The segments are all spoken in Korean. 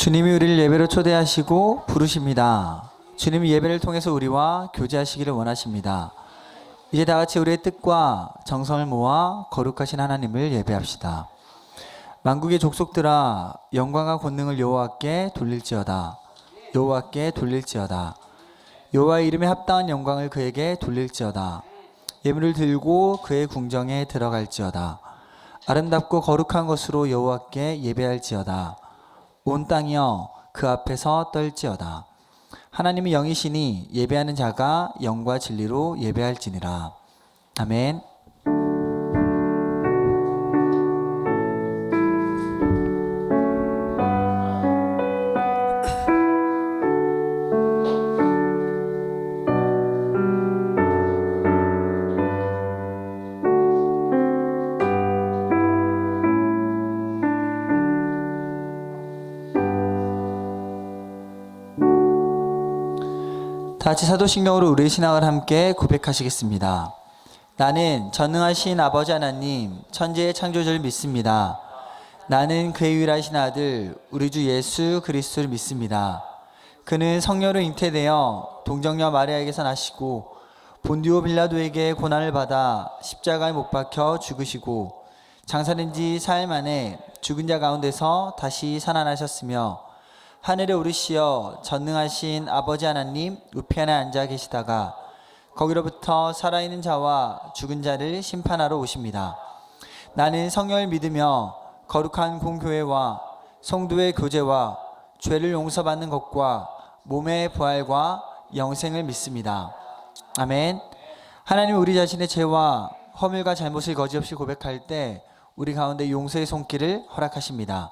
주님이 우리를 예배로 초대하시고 부르십니다. 주님이 예배를 통해서 우리와 교제하시기를 원하십니다. 이제 다 같이 우리의 뜻과 정성을 모아 거룩하신 하나님을 예배합시다. 만국의 족속들아 영광과 권능을 여호와께 돌릴지어다. 여호와께 돌릴지어다. 여호와의 이름에 합당한 영광을 그에게 돌릴지어다. 예물을 들고 그의 궁정에 들어갈지어다. 아름답고 거룩한 것으로 여호와께 예배할지어다. 온 땅이여 그 앞에서 떨지어다. 하나님이 영이시니 예배하는 자가 영과 진리로 예배할지니라. 아멘. 다 같이 사도신경으로 우리의 신앙을 함께 고백하시겠습니다. 나는 전능하신 아버지 하나님 천지의 창조주를 믿습니다. 나는 그의 유일하신 아들 우리 주 예수 그리스도를 믿습니다. 그는 성령으로 잉태되어 동정녀 마리아에게서 나시고 본디오 빌라도에게 고난을 받아 십자가에 못 박혀 죽으시고 장사된 지 사흘 만에 죽은 자 가운데서 다시 살아나셨으며 하늘에 오르시어 전능하신 아버지 하나님 우편에 앉아 계시다가 거기로부터 살아있는 자와 죽은 자를 심판하러 오십니다. 나는 성령을 믿으며 거룩한 공교회와 성도의 교제와 죄를 용서받는 것과 몸의 부활과 영생을 믿습니다. 아멘. 하나님 우리 자신의 죄와 허물과 잘못을 거짓없이 고백할 때 우리 가운데 용서의 손길을 허락하십니다.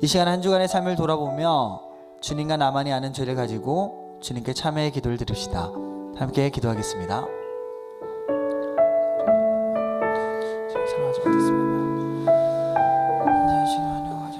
이 시간 한 주간의 삶을 돌아보며 주님과 나만이 아는 죄를 가지고 주님께 참회의 기도를 드립시다. 함께 기도하겠습니다. 사랑하지 못했습니다. 이제 시간을 가지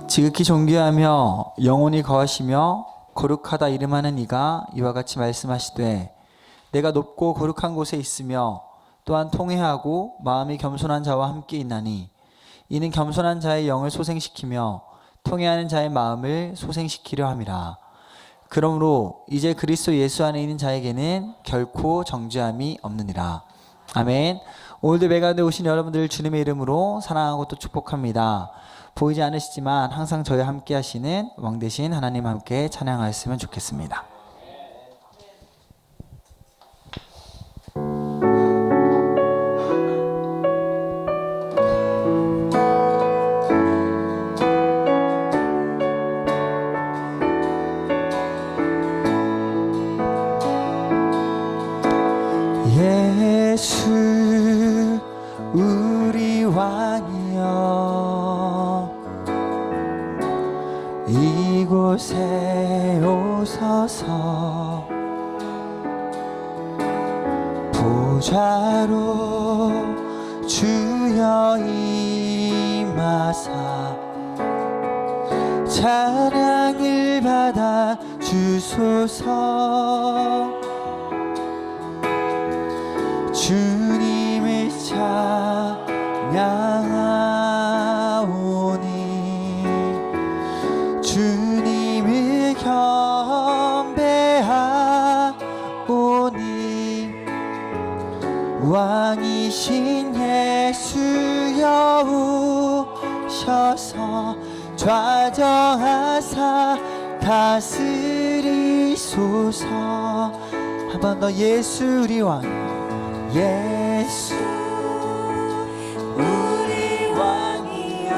지극히 존귀하며 영원히 거하시며 거룩하다 이름하는 이가 이와 같이 말씀하시되 내가 높고 거룩한 곳에 있으며 또한 통회하고 마음이 겸손한 자와 함께 있나니 이는 겸손한 자의 영을 소생시키며 통회하는 자의 마음을 소생시키려 함이라. 그러므로 이제 그리스도 예수 안에 있는 자에게는 결코 정죄함이 없느니라. 아멘. 오늘도 매가운데 오신 여러분들 주님의 이름으로 사랑하고 또 축복합니다. 보이지 않으시지만 항상 저희와 함께 하시는 왕 되신 하나님 함께 찬양하였으면 좋겠습니다. 예수 우리 왕이여 이곳에 오소서 보좌로 주여 임하사 찬양을 받아 주소서 주님을 찬양하오니 주님을 경배하오니 왕이신 예수여 오셔서 좌정하사 다스리소서. 한 번 더 예수 우리 왕 예수 우리 왕이여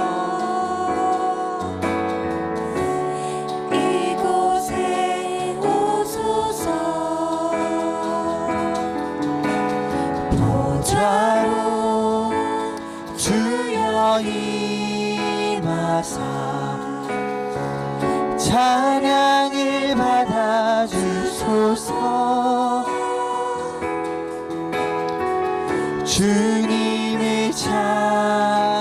주여 임하사 찬양을 받아주소서. 주님을 찬양하오니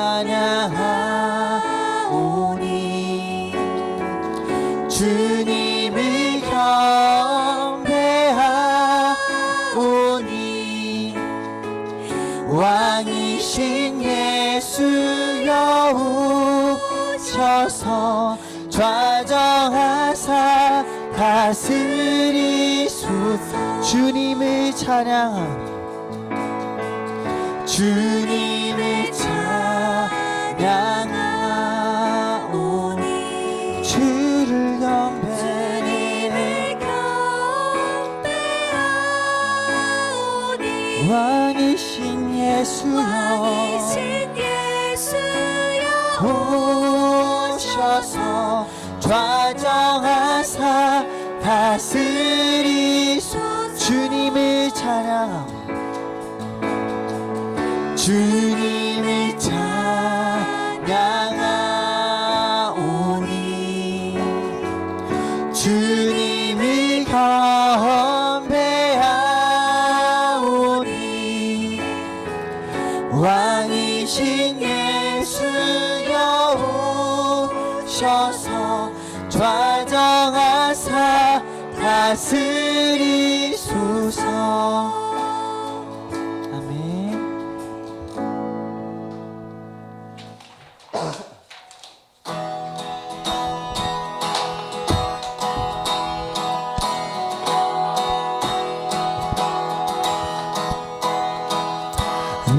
주님을 경배하오니 왕이신 예수여 오셔서 좌정하사 다스리소서. 주님을 찬양하오니 주님을 찬양하오니 주를 경배하오니 왕이신 예수여 오셔서 좌정하사 다스리소서. 주님을 찬양하오니 주님을 찬양하오니 주님을 경배하오니 왕이신 예수여 오셔서 좌정하사 다스리소서.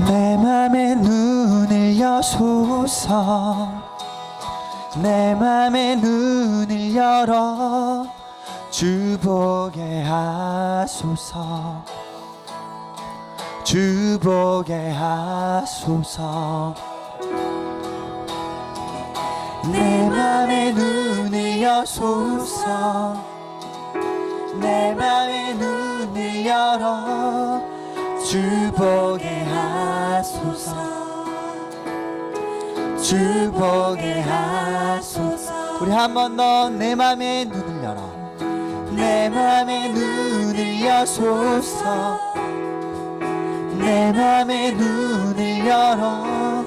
내 맘의 눈을 여소서. 내 맘의 눈을 열어 주 보게 하소서. 주 보게 하소서. 내 맘의 눈을 여소서. 내 맘의 눈을 열어 주 보게 하소서. 주 보게 하소서. 우리 한 번 더 내 맘의 눈을 열어. 내 맘의 눈을 여소서. 내 맘의 눈을 열어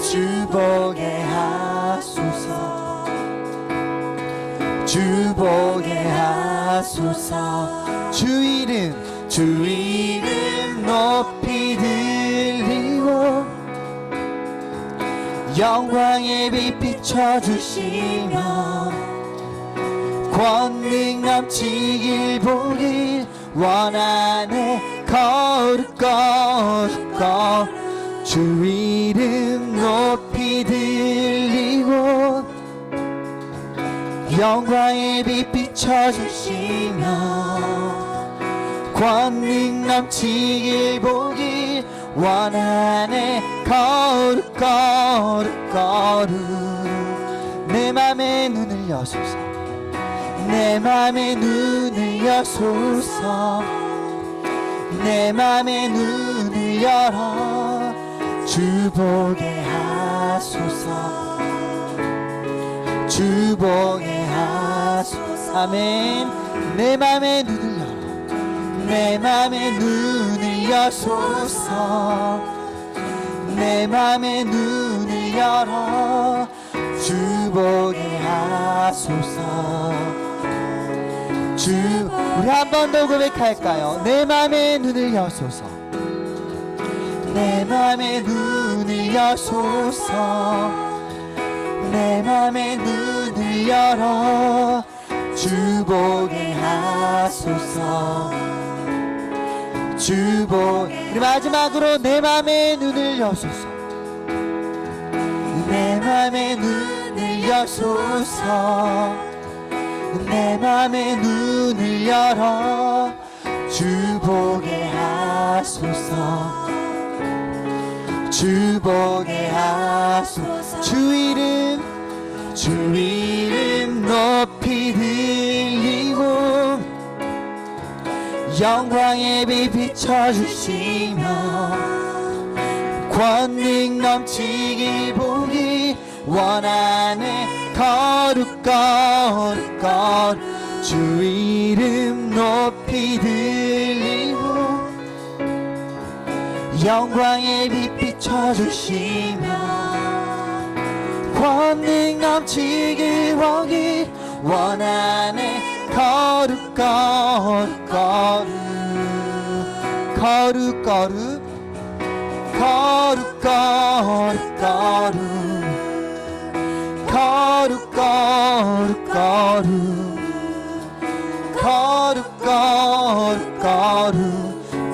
주 보게 하소서. 주 보게 하소서. 주 이름 높이 들리고 영광의 빛 비춰주시며 권능 넘치길 보길 원하네. 거룩 주 이름 높이 들리고 영광의 빛 비춰주시며 권능 넘치길 보길 원하네. 거룩 내 맘의 눈을 여소서. 내 맘의 눈을 여소서. 내 맘의 눈을 열어 주 보게 하소서. 주 보게 하소서. 아멘. 내 맘의 눈을 열어. 내 맘의 눈을 여소서. 내 맘의 눈을 열어 주 보게 하소서. 주 우리 한 번 더 고백할까요? 내 맘의 눈을 여소서. 내 맘의 눈을 여소서. 내 맘의 눈을 열어 주 보게 하소서. 주 보게. 우리 마지막으로 내 맘의 눈을 여소서. 내 맘의 눈을 여소서. 내 맘의 눈을 열어 주 보게 하소서. 주 보게 하소서. 주 이름 높이 들리고 영광의 빛 비춰주시며 권능 넘치길 보기 원하네. 거룩 거룩 거룩 주 이름 높이 들리고 영광의 빛 비춰주시며 권능 넘치길 보기 원하네. 거룩 거룩 거룩 거룩 거룩 거룩 거룩 거룩 거룩 거룩 거룩 거룩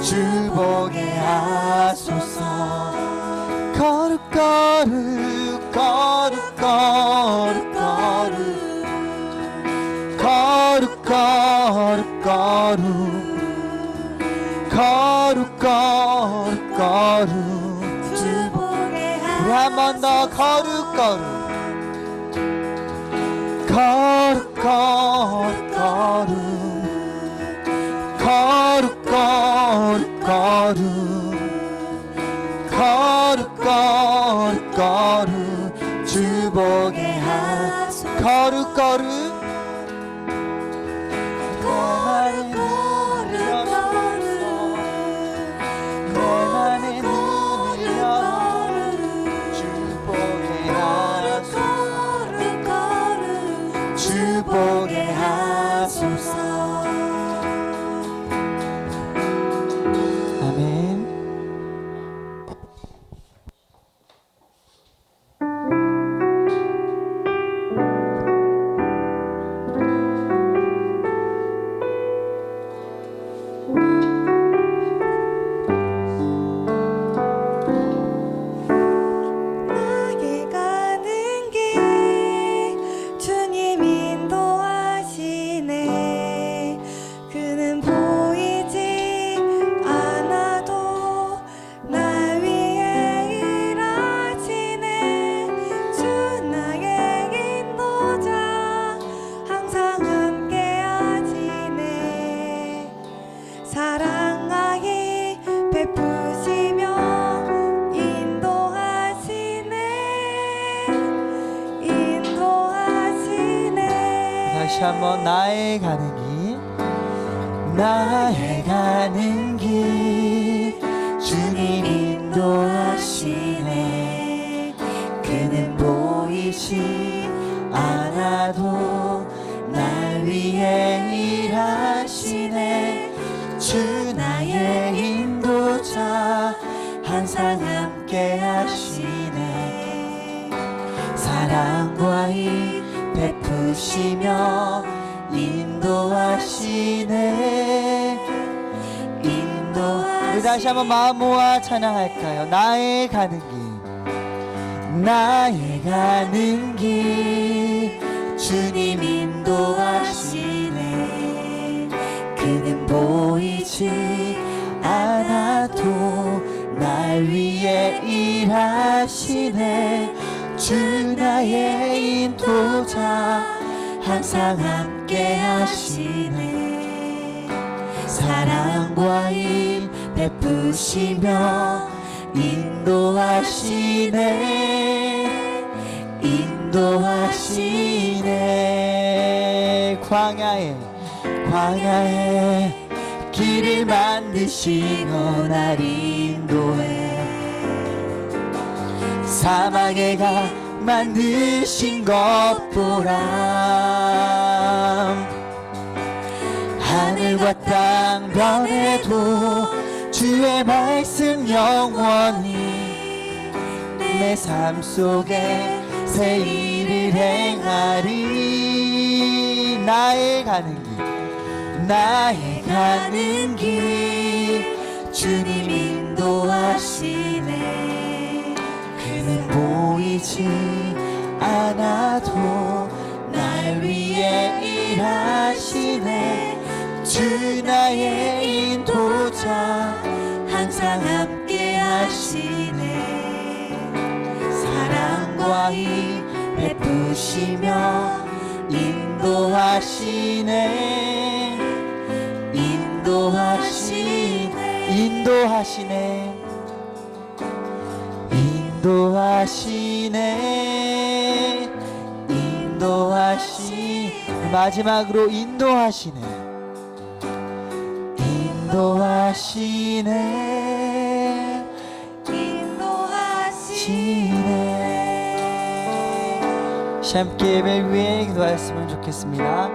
주 보게 하소서. 거룩 거룩 거룩 거룩 거룩 거룩 거룩 거룩 거룩 주 보게 우리 한 번 더 거룩 거룩 거룩 거룩 거룩 거룩 거룩 거룩 거룩 주 보게 하소서. 거룩 거룩 보게 하소서. 아멘. 나게 가는 길 주님 인도하시네. 그는 보이지 않아도 날 위해 일하시네. 주 나의 인도자 항상 함께 하시네. 사랑하기 베푸시며 인도하시네. 다시 한번 나의 가는 길 나의 가는 길 주님 인도하시네. 그는 보이지 않아도 날 위해 일하시네. 주 나의 인도자 항상 함께 하시네. 사랑과 이 베푸시며 인도하시네. 우리 다시 한번 마음 모아 찬양할까요? 나의 가는 길 나의 가는 길 주님 인도하시네. 그는 보이지 않아도 날 위해 일하시네. 주 나의 인도자 항상 함께 하시네. 사랑과 일 베푸시며 인도하시네. 인도하시네. 광야에 길을 만드시고 날 인도해. 사막에 가 만드신 것 보라. 하늘과 땅 변해도 주의 말씀 영원히 내 삶 속에 새 일을 행하리. 나의 가는 길 주님 인도하시네. 그는 보이지 않아도 날 위해 일하시네. 주 나의 인도자 항상 함께 하시네. 사랑과 이 베푸시며 인도하시네. 인도하시네. 인도하시네 인도하시네 마지막으로 인도하시네 인도하시네 함께 예배를 위해 기도하였으면 좋겠습니다.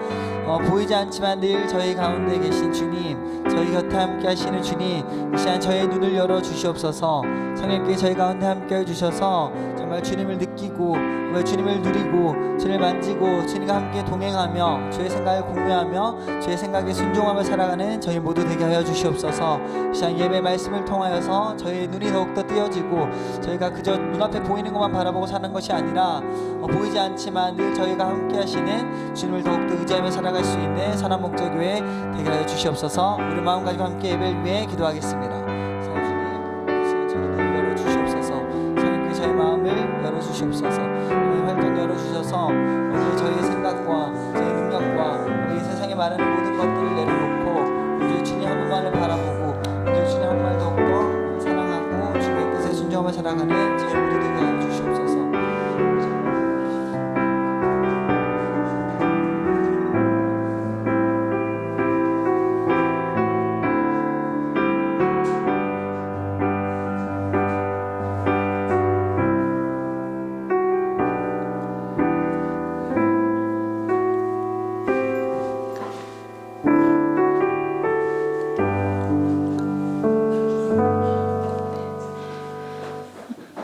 보이지 않지만 늘 저희 가운데 계신 주님, 저희 곁에 함께 하시는 주님, 이 시간 저의 눈을 열어 주시옵소서. 성령께 저희 가운데 함께 해주셔서 정말 주님을 느끼고 정말 주님을 누리고 주님을 만지고 주님과 함께 동행하며 주의 생각을 공유하며 주의 생각에 순종하며 살아가는 저희 모두 되게 하여 주시옵소서. 이 시간 예배 말씀을 통하여서 저희의 눈이 더욱더 띄어지고 저희가 그저 눈앞에 보이는 것만 바라보고 사는 것이 아니라 보이지 않지만 늘 저희가 함께 하시는 주님을 더욱더 의지하며 살아갈 수 있는 선한 목적교회 되게 하여 주시옵소서. 우리 마음 가지고 함께 예배를 위해 기도하겠습니다. 주님, 저희 눈을 열어주시옵소서. 성령께 저희 마음을 열어주시옵소서. 저희 활동 열어주셔서 오늘 저희의 생각과 저희 능력과 우리 세상에 말하는 모든 것들을 내려놓고 우리 주님 한 분만을 바라보고 우리 주님 한 분만 더욱더 사랑하고 주님의 뜻에 순종하며 살아가는 저희 모두 되게 하여 주시옵소서.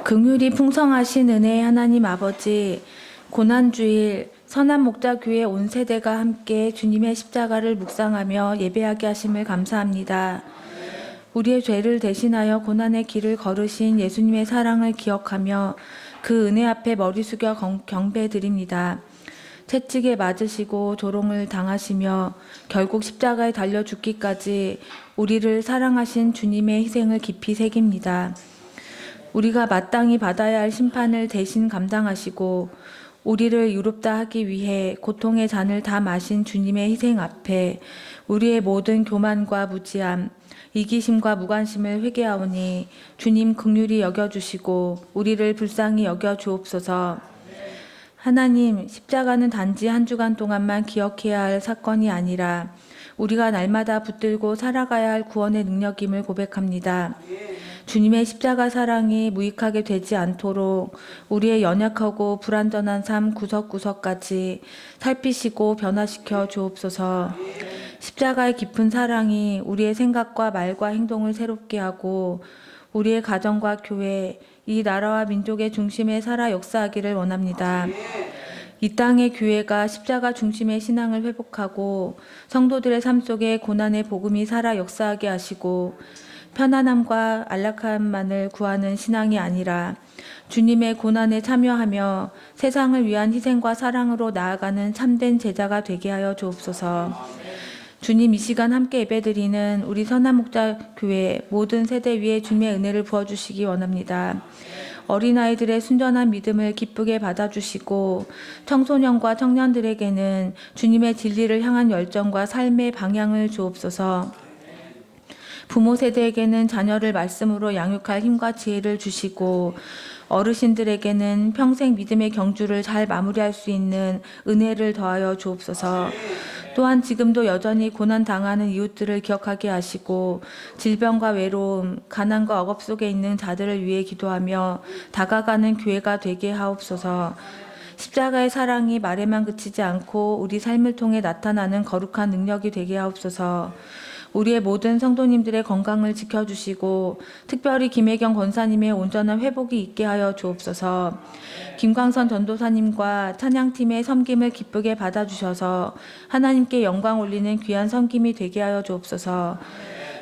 긍휼이 풍성하신 은혜의 하나님 아버지, 고난주일 선한 목자교회 온 세대가 함께 주님의 십자가를 묵상하며 예배하게 하심을 감사합니다. 우리의 죄를 대신하여 고난의 길을 걸으신 예수님의 사랑을 기억하며 그 은혜 앞에 머리 숙여 경배드립니다. 채찍에 맞으시고 조롱을 당하시며 결국 십자가에 달려 죽기까지 우리를 사랑하신 주님의 희생을 깊이 새깁니다. 우리가 마땅히 받아야 할 심판을 대신 감당하시고 우리를 유롭다 하기 위해 고통의 잔을 다 마신 주님의 희생 앞에 우리의 모든 교만과 무지함, 이기심과 무관심을 회개하오니 주님 긍휼히 여겨주시고 우리를 불쌍히 여겨주옵소서. 하나님, 십자가는 단지 한 주간 동안만 기억해야 할 사건이 아니라 우리가 날마다 붙들고 살아가야 할 구원의 능력임을 고백합니다. 주님의 십자가 사랑이 무익하게 되지 않도록 우리의 연약하고 불완전한 삶 구석구석까지 살피시고 변화시켜 주옵소서. 십자가의 깊은 사랑이 우리의 생각과 말과 행동을 새롭게 하고 우리의 가정과 교회, 이 나라와 민족의 중심에 살아 역사하기를 원합니다. 이 땅의 교회가 십자가 중심의 신앙을 회복하고 성도들의 삶 속에 고난의 복음이 살아 역사하게 하시고 편안함과 안락함만을 구하는 신앙이 아니라 주님의 고난에 참여하며 세상을 위한 희생과 사랑으로 나아가는 참된 제자가 되게 하여 주옵소서. 주님, 이 시간 함께 예배드리는 우리 선한 목자 교회 모든 세대 위에 주님의 은혜를 부어주시기 원합니다. 어린아이들의 순전한 믿음을 기쁘게 받아주시고 청소년과 청년들에게는 주님의 진리를 향한 열정과 삶의 방향을 주옵소서. 부모 세대에게는 자녀를 말씀으로 양육할 힘과 지혜를 주시고 어르신들에게는 평생 믿음의 경주를 잘 마무리할 수 있는 은혜를 더하여 주옵소서. 또한 지금도 여전히 고난당하는 이웃들을 기억하게 하시고 질병과 외로움, 가난과 억압 속에 있는 자들을 위해 기도하며 다가가는 교회가 되게 하옵소서. 십자가의 사랑이 말에만 그치지 않고 우리 삶을 통해 나타나는 거룩한 능력이 되게 하옵소서. 우리의 모든 성도님들의 건강을 지켜주시고 특별히 김혜경 권사님의 온전한 회복이 있게 하여 주옵소서. 김광선 전도사님과 찬양팀의 섬김을 기쁘게 받아주셔서 하나님께 영광 올리는 귀한 섬김이 되게 하여 주옵소서.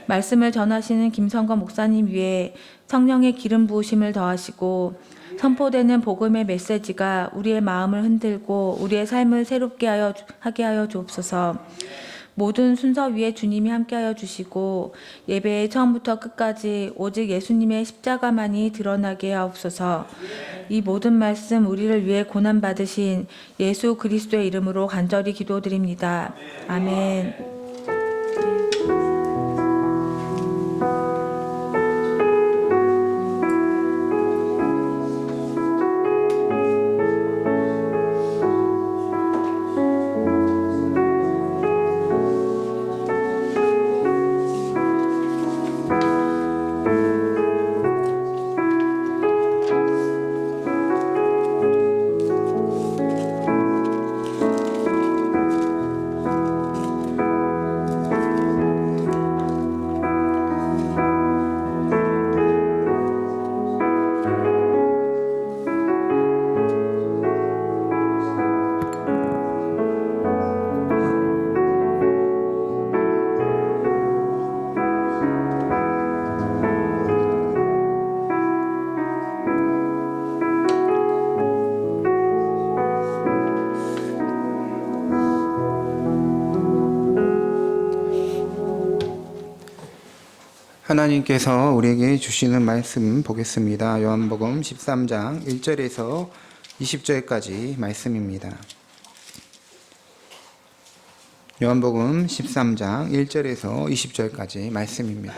말씀을 전하시는 김성건 목사님 위에 성령의 기름 부으심을 더하시고 선포되는 복음의 메시지가 우리의 마음을 흔들고 우리의 삶을 새롭게 하게 하여 주옵소서. 모든 순서 위에 주님이 함께하여 주시고 예배의 처음부터 끝까지 오직 예수님의 십자가만이 드러나게 하옵소서. 이 모든 말씀 우리를 위해 고난받으신 예수 그리스도의 이름으로 간절히 기도드립니다. 아멘. 하나님께서 우리에게 주시는 말씀 보겠습니다. 요한복음 13장 1절에서 20절까지 말씀입니다. 요한복음 13장 1절에서 20절까지 말씀입니다.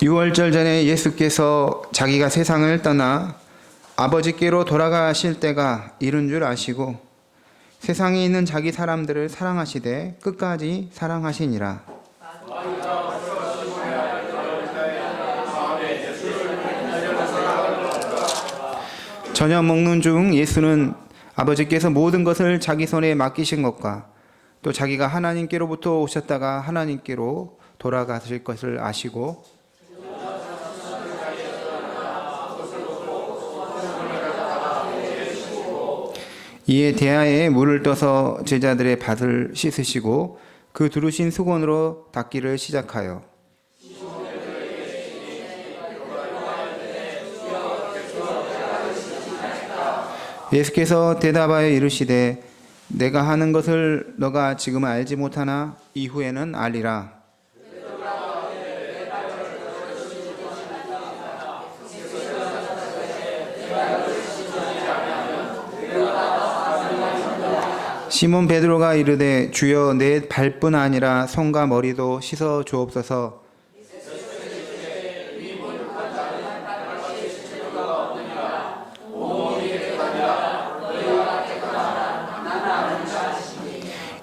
유월절 전에 예수께서 자기가 세상을 떠나 아버지께로 돌아가실 때가 이른 줄 아시고 세상에 있는 자기 사람들을 사랑하시되 끝까지 사랑하시니라. 저녁 먹는 중 예수는 아버지께서 모든 것을 자기 손에 맡기신 것과 또 자기가 하나님께로부터 오셨다가 하나님께로 돌아가실 것을 아시고 이에 대야에 물을 떠서 제자들의 발을 씻으시고 그 두르신 수건으로 닦기를 시작하여 예수께서 대답하여 이르시되 내가 하는 것을 너가 지금 알지 못하나 이후에는 알리라. 시몬 베드로가 이르되 주여 내 발뿐 아니라 손과 머리도 씻어 주옵소서.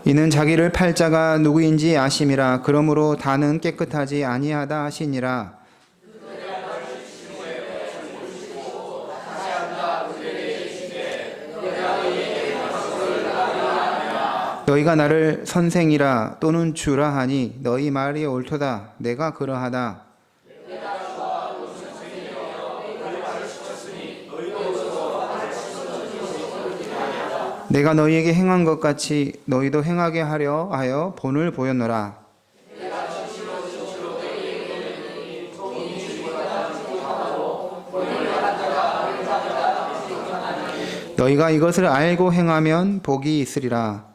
이는 자기를 팔 자가 누구인지 아심이라. 그러므로 다는 깨끗하지 아니하다 하시니라. 너희가 나를 선생이라 또는 주라 하니 너희 말이 옳도다. 내가 그러하다. 내가 너희에게 행한 것 같이 너희도 행하게 하려 하여 본을 보였노라. 너희가 이것을 알고 행하면 복이 있으리라.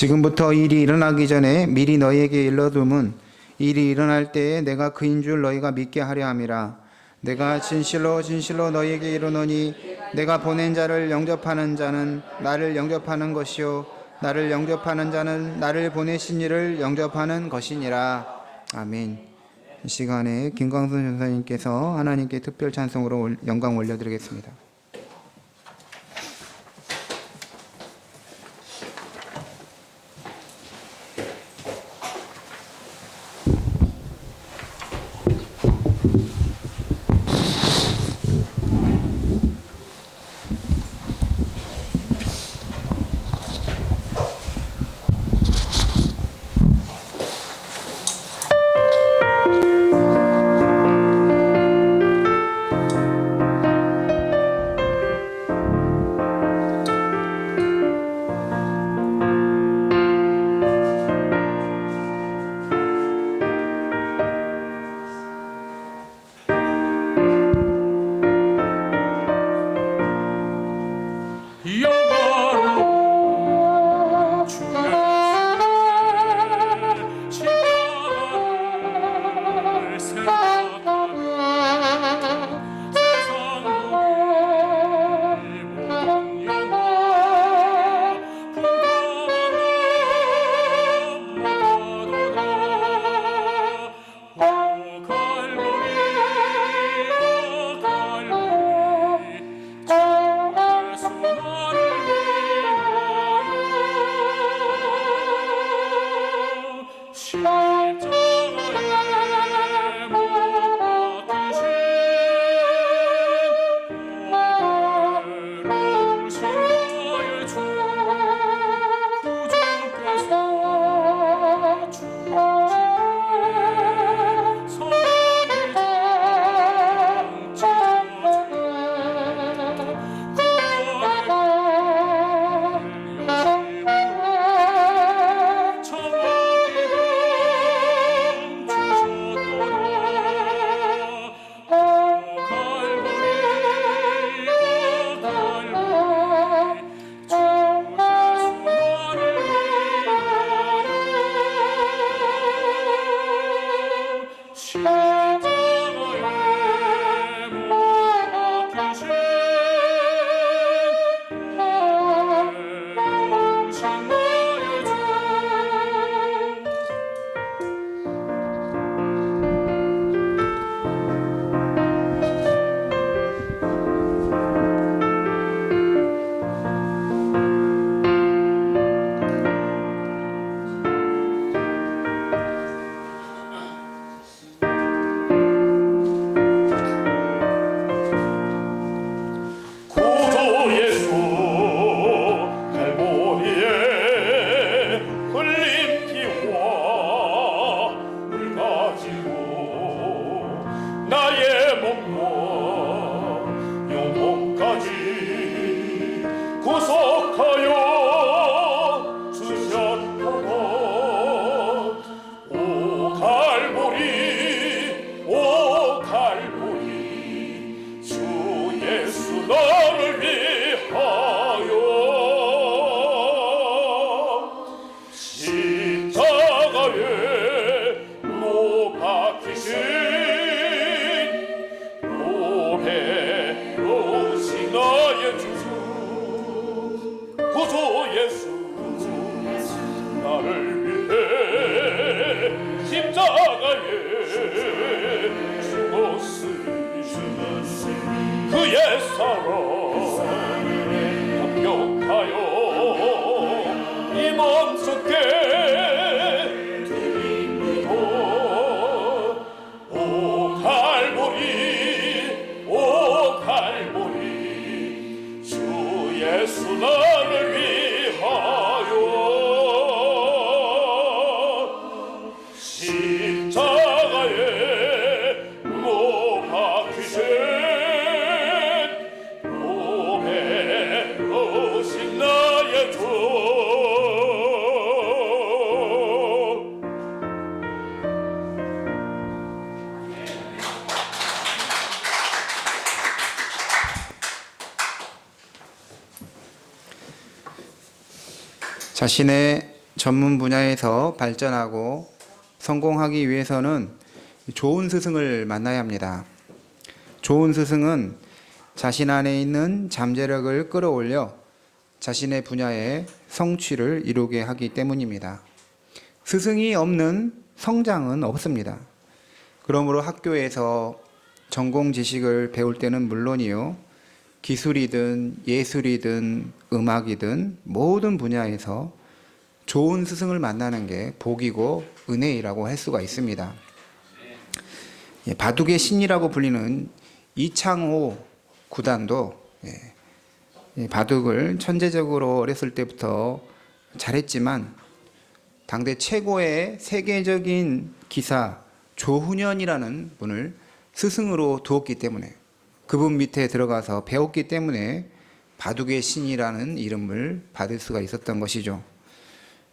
지금부터 일이 일어나기 전에 미리 너희에게 일러둠은 일이 일어날 때에 내가 그인 줄 너희가 믿게 하려 함이라. 내가 진실로 너희에게 이르노니 내가 보낸 자를 영접하는 자는 나를 영접하는 것이요 나를 영접하는 자는 나를 보내신 이를 영접하는 것이니라. 아멘. 이 시간에 김광순 전사님께서 하나님께 특별 찬송으로 영광 올려드리겠습니다. 사랑 감격하여 이 마음속에 드립니다. 오 갈보리 오 갈보리 주 예수 나를 위하여 십자가에 못 박히신 몸에 오신 나의 주. 자신의 전문 분야에서 발전하고 성공하기 위해서는 좋은 스승을 만나야 합니다. 좋은 스승은 자신 안에 있는 잠재력을 끌어올려 자신의 분야의 성취를 이루게 하기 때문입니다. 스승이 없는 성장은 없습니다. 그러므로 학교에서 전공 지식을 배울 때는 물론이요, 기술이든 예술이든 음악이든 모든 분야에서 좋은 스승을 만나는 게 복이고 은혜이라고 할 수가 있습니다. 바둑의 신이라고 불리는 이창호 구단도 바둑을 천재적으로 어렸을 때부터 잘했지만 당대 최고의 세계적인 기사 조훈현이라는 분을 스승으로 두었기 때문에, 그분 밑에 들어가서 배웠기 때문에 바둑의 신이라는 이름을 받을 수가 있었던 것이죠.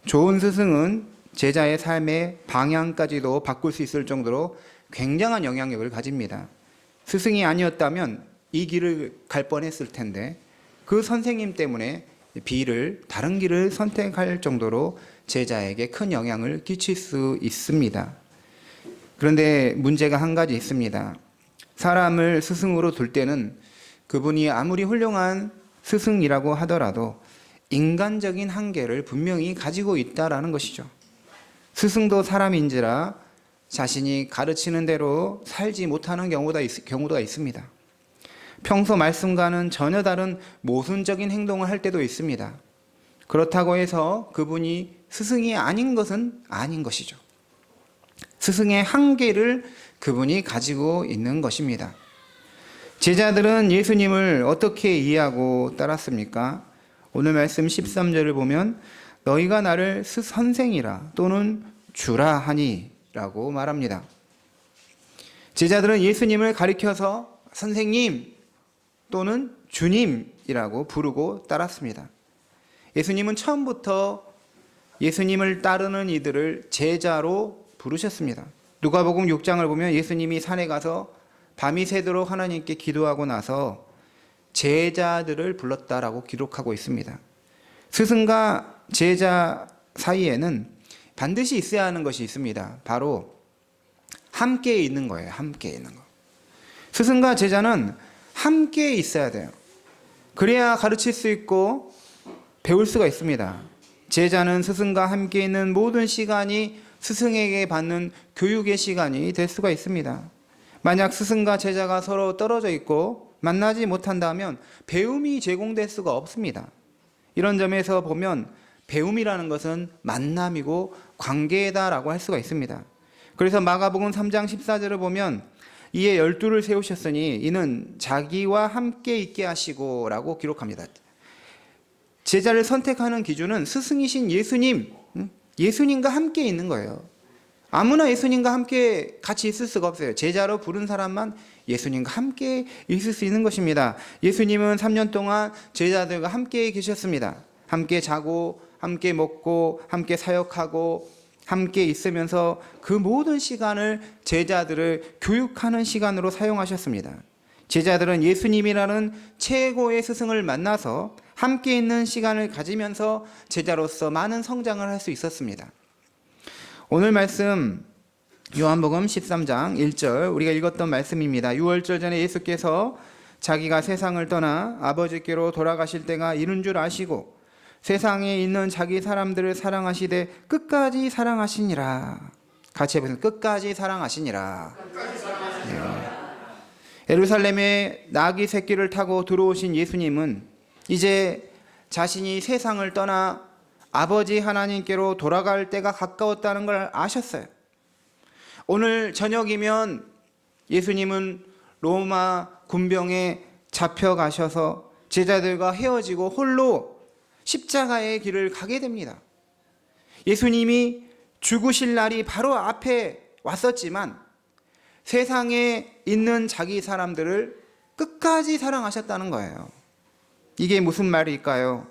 좋은 스승은 제자의 삶의 방향까지도 바꿀 수 있을 정도로 굉장한 영향력을 가집니다. 스승이 아니었다면 이 길을 갈 뻔했을 텐데 그 선생님 때문에 다른 길을 선택할 정도로 제자에게 큰 영향을 끼칠 수 있습니다. 그런데 문제가 한 가지 있습니다. 사람을 스승으로 둘 때는 그분이 아무리 훌륭한 스승이라고 하더라도 인간적인 한계를 분명히 가지고 있다라는 것이죠. 스승도 사람인지라 자신이 가르치는 대로 살지 못하는 경우가 있습니다. 평소 말씀과는 전혀 다른 모순적인 행동을 할 때도 있습니다. 그렇다고 해서 그분이 스승이 아닌 것은 아닌 것이죠. 스승의 한계를 그분이 가지고 있는 것입니다. 제자들은 예수님을 어떻게 이해하고 따랐습니까? 오늘 말씀 13절을 보면 너희가 나를 선생이라 또는 주라 하니 라고 말합니다. 제자들은 예수님을 가리켜서 선생님 또는 주님이라고 부르고 따랐습니다. 예수님은 처음부터 예수님을 따르는 이들을 제자로 부르셨습니다. 누가복음 6장을 보면 예수님이 산에 가서 밤이 새도록 하나님께 기도하고 나서 제자들을 불렀다라고 기록하고 있습니다. 스승과 제자 사이에는 반드시 있어야 하는 것이 있습니다. 바로 함께 있는 거예요. 함께 있는 거. 스승과 제자는 함께 있어야 돼요. 그래야 가르칠 수 있고 배울 수가 있습니다. 제자는 스승과 함께 있는 모든 시간이 스승에게 받는 교육의 시간이 될 수가 있습니다. 만약 스승과 제자가 서로 떨어져 있고 만나지 못한다면 배움이 제공될 수가 없습니다. 이런 점에서 보면 배움이라는 것은 만남이고 관계다라고 할 수가 있습니다. 그래서 마가복음 3장 14절을 보면 이에 12를 세우셨으니 이는 자기와 함께 있게 하시고 라고 기록합니다. 제자를 선택하는 기준은 스승이신 예수님과 함께 있는 거예요. 아무나 예수님과 함께 같이 있을 수가 없어요. 제자로 부른 사람만 예수님과 함께 있을 수 있는 것입니다. 예수님은 3년 동안 제자들과 함께 계셨습니다. 함께 자고 함께 먹고 함께 사역하고 함께 있으면서 그 모든 시간을 제자들을 교육하는 시간으로 사용하셨습니다. 제자들은 예수님이라는 최고의 스승을 만나서 함께 있는 시간을 가지면서 제자로서 많은 성장을 할 수 있었습니다. 오늘 말씀 요한복음 13장 1절 우리가 읽었던 말씀입니다. 유월절 전에 예수께서 자기가 세상을 떠나 아버지께로 돌아가실 때가 이른 줄 아시고 세상에 있는 자기 사람들을 사랑하시되 끝까지 사랑하시니라. 같이 해보세요. 끝까지 사랑하시니라. 네. 예루살렘에 나귀 새끼를 타고 들어오신 예수님은 이제 자신이 세상을 떠나 아버지 하나님께로 돌아갈 때가 가까웠다는 걸 아셨어요. 오늘 저녁이면 예수님은 로마 군병에 잡혀가셔서 제자들과 헤어지고 홀로 십자가의 길을 가게 됩니다. 예수님이 죽으실 날이 바로 앞에 왔었지만 세상에 있는 자기 사람들을 끝까지 사랑하셨다는 거예요. 이게 무슨 말일까요?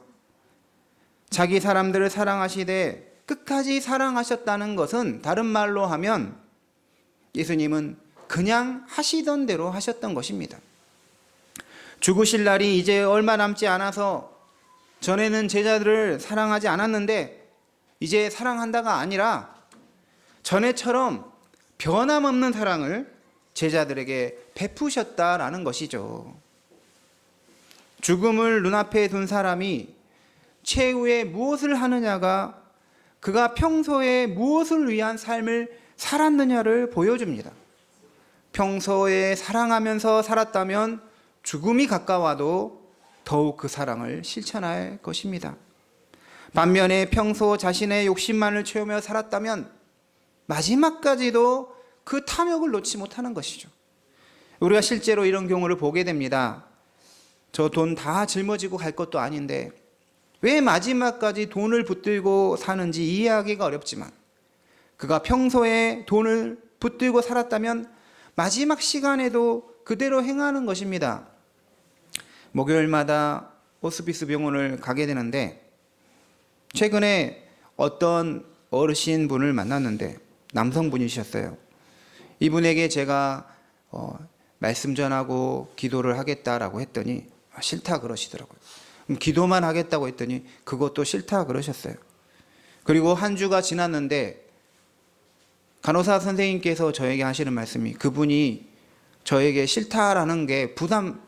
자기 사람들을 사랑하시되 끝까지 사랑하셨다는 것은 다른 말로 하면 예수님은 그냥 하시던 대로 하셨던 것입니다. 죽으실 날이 이제 얼마 남지 않아서 전에는 제자들을 사랑하지 않았는데 이제 사랑한다가 아니라 전에처럼 변함없는 사랑을 제자들에게 베푸셨다라는 것이죠. 죽음을 눈앞에 둔 사람이 최후에 무엇을 하느냐가 그가 평소에 무엇을 위한 삶을 살았느냐를 보여줍니다. 평소에 사랑하면서 살았다면 죽음이 가까워도 더욱 그 사랑을 실천할 것입니다. 반면에 평소 자신의 욕심만을 채우며 살았다면 마지막까지도 그 탐욕을 놓지 못하는 것이죠. 우리가 실제로 이런 경우를 보게 됩니다. 저 돈 다 짊어지고 갈 것도 아닌데 왜 마지막까지 돈을 붙들고 사는지 이해하기가 어렵지만 그가 평소에 돈을 붙들고 살았다면 마지막 시간에도 그대로 행하는 것입니다. 목요일마다 호스피스 병원을 가게 되는데 최근에 어떤 어르신 분을 만났는데 남성분이셨어요. 이분에게 제가 말씀 전하고 기도를 하겠다라고 했더니 싫다 그러시더라고요. 기도만 하겠다고 했더니 그것도 싫다 그러셨어요. 그리고 한 주가 지났는데 간호사 선생님께서 저에게 하시는 말씀이 그분이 저에게 싫다라는 게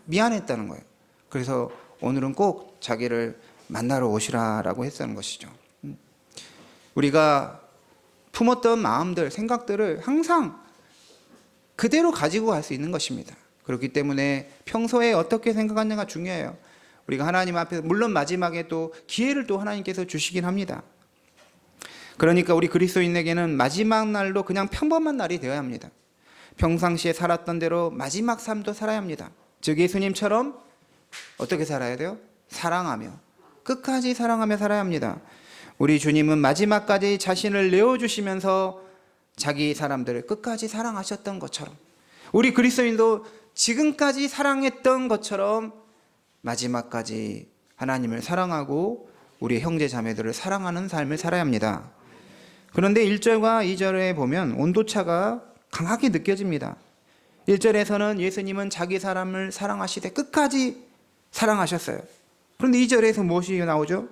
미안했다는 거예요. 그래서 오늘은 꼭 자기를 만나러 오시라라고 했다는 것이죠. 우리가 품었던 마음들, 생각들을 항상 그대로 가지고 갈 수 있는 것입니다. 그렇기 때문에 평소에 어떻게 생각하느냐가 중요해요. 우리가 하나님 앞에서 물론 마지막에 또 기회를 또 하나님께서 주시긴 합니다. 그러니까 우리 그리스도인에게는 마지막 날도 그냥 평범한 날이 되어야 합니다. 평상시에 살았던 대로 마지막 삶도 살아야 합니다. 즉 예수님처럼 어떻게 살아야 돼요? 사랑하며 끝까지 사랑하며 살아야 합니다. 우리 주님은 마지막까지 자신을 내어주시면서 자기 사람들을 끝까지 사랑하셨던 것처럼 우리 그리스도인도 지금까지 사랑했던 것처럼 마지막까지 하나님을 사랑하고 우리 형제 자매들을 사랑하는 삶을 살아야 합니다. 그런데 1절과 2절에 보면 온도차가 강하게 느껴집니다. 1절에서는 예수님은 자기 사람을 사랑하시되 끝까지 사랑하셨어요. 그런데 2절에서 무엇이 나오죠?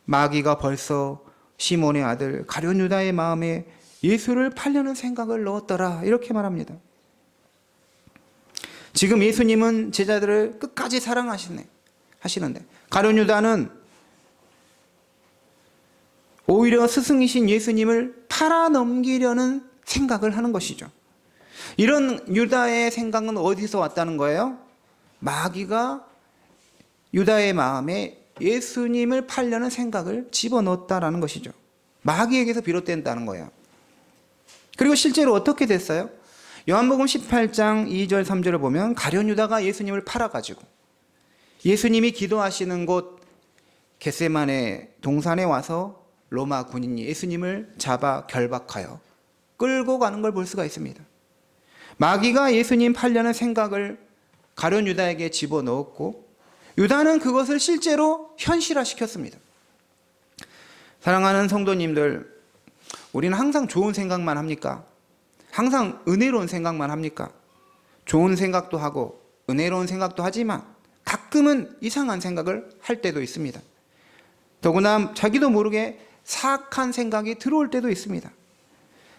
마귀가 벌써 시몬의 아들 가룟 유다의 마음에 예수를 팔려는 생각을 넣었더라 이렇게 말합니다. 지금 예수님은 제자들을 끝까지 사랑하시는데 가룟 유다는 오히려 스승이신 예수님을 팔아넘기려는 생각을 하는 것이죠. 이런 유다의 생각은 어디서 왔다는 거예요? 마귀가 유다의 마음에 예수님을 팔려는 생각을 집어넣었다라는 것이죠. 마귀에게서 비롯된다는 거예요. 그리고 실제로 어떻게 됐어요? 요한복음 18장 2절 3절을 보면 가룟 유다가 예수님을 팔아가지고 예수님이 기도하시는 곳 겟세마네 동산에 와서 로마 군인이 예수님을 잡아 결박하여 끌고 가는 걸 볼 수가 있습니다. 마귀가 예수님 팔려는 생각을 가룟 유다에게 집어넣었고 유다는 그것을 실제로 현실화시켰습니다. 사랑하는 성도님들, 우리는 항상 좋은 생각만 합니까? 항상 은혜로운 생각만 합니까? 좋은 생각도 하고 은혜로운 생각도 하지만 가끔은 이상한 생각을 할 때도 있습니다. 더구나 자기도 모르게 사악한 생각이 들어올 때도 있습니다.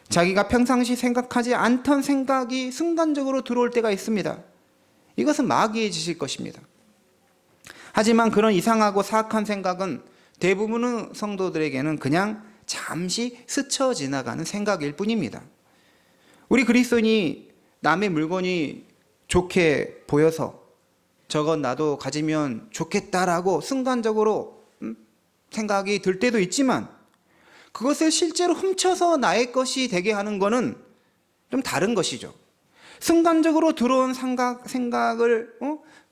자기가 평상시 생각하지 않던 생각이 순간적으로 들어올 때가 있습니다. 이것은 마귀의 짓일 것입니다. 하지만 그런 이상하고 사악한 생각은 대부분의 성도들에게는 그냥 잠시 스쳐 지나가는 생각일 뿐입니다. 우리 그리스도인이 남의 물건이 좋게 보여서 저건 나도 가지면 좋겠다라고 순간적으로 생각이 들 때도 있지만 그것을 실제로 훔쳐서 나의 것이 되게 하는 것은 좀 다른 것이죠. 순간적으로 들어온 생각을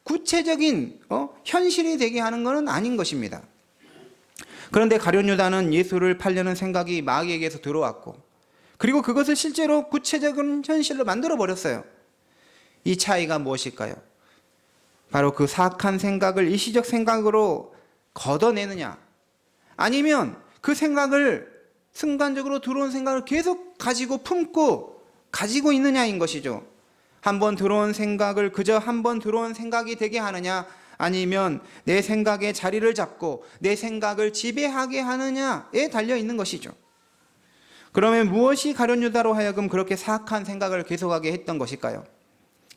구체적인 현실이 되게 하는 것은 아닌 것입니다. 그런데 가룟 유다는 예수를 팔려는 생각이 마귀에게서 들어왔고 그리고 그것을 실제로 구체적인 현실로 만들어 버렸어요. 이 차이가 무엇일까요? 바로 그 사악한 생각을 일시적 생각으로 걷어내느냐 아니면 그 생각을 순간적으로 들어온 생각을 계속 가지고 품고 가지고 있느냐인 것이죠. 한번 들어온 생각을 그저 한번 들어온 생각이 되게 하느냐 아니면 내 생각의 자리를 잡고 내 생각을 지배하게 하느냐에 달려 있는 것이죠. 그러면 무엇이 가룟 유다로 하여금 그렇게 사악한 생각을 계속하게 했던 것일까요?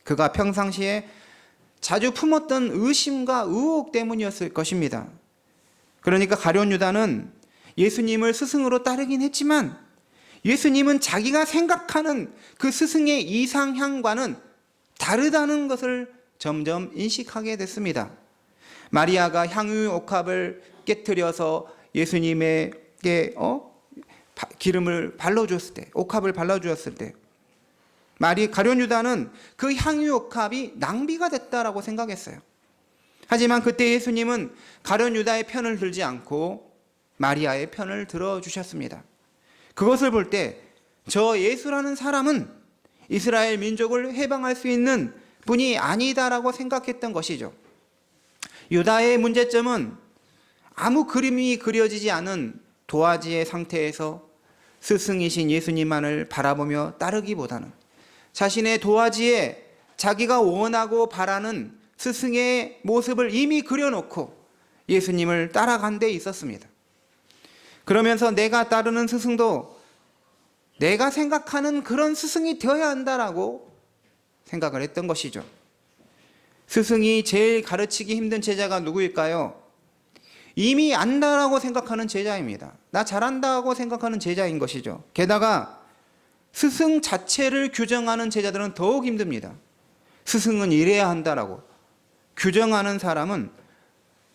그가 평상시에 자주 품었던 의심과 의혹 때문이었을 것입니다. 그러니까 가룟 유다는 예수님을 스승으로 따르긴 했지만 예수님은 자기가 생각하는 그 스승의 이상향과는 다르다는 것을 점점 인식하게 됐습니다. 마리아가 향유 옥합을 깨뜨려서 예수님에게 기름을 발라주었을 때, 옥합을 발라주었을 때 가룟 유다는 그 향유 옥합이 낭비가 됐다라고 생각했어요. 하지만 그때 예수님은 가룟 유다의 편을 들지 않고 마리아의 편을 들어주셨습니다. 그것을 볼 때 저 예수라는 사람은 이스라엘 민족을 해방할 수 있는 분이 아니다라고 생각했던 것이죠. 유다의 문제점은 아무 그림이 그려지지 않은 도화지의 상태에서 스승이신 예수님만을 바라보며 따르기보다는 자신의 도화지에 자기가 원하고 바라는 스승의 모습을 이미 그려놓고 예수님을 따라간 데 있었습니다. 그러면서 내가 따르는 스승도 내가 생각하는 그런 스승이 되어야 한다라고 생각을 했던 것이죠. 스승이 제일 가르치기 힘든 제자가 누구일까요? 이미 안다라고 생각하는 제자입니다. 나 잘한다고 생각하는 제자인 것이죠. 게다가 스승 자체를 규정하는 제자들은 더욱 힘듭니다. 스승은 이래야 한다라고 규정하는 사람은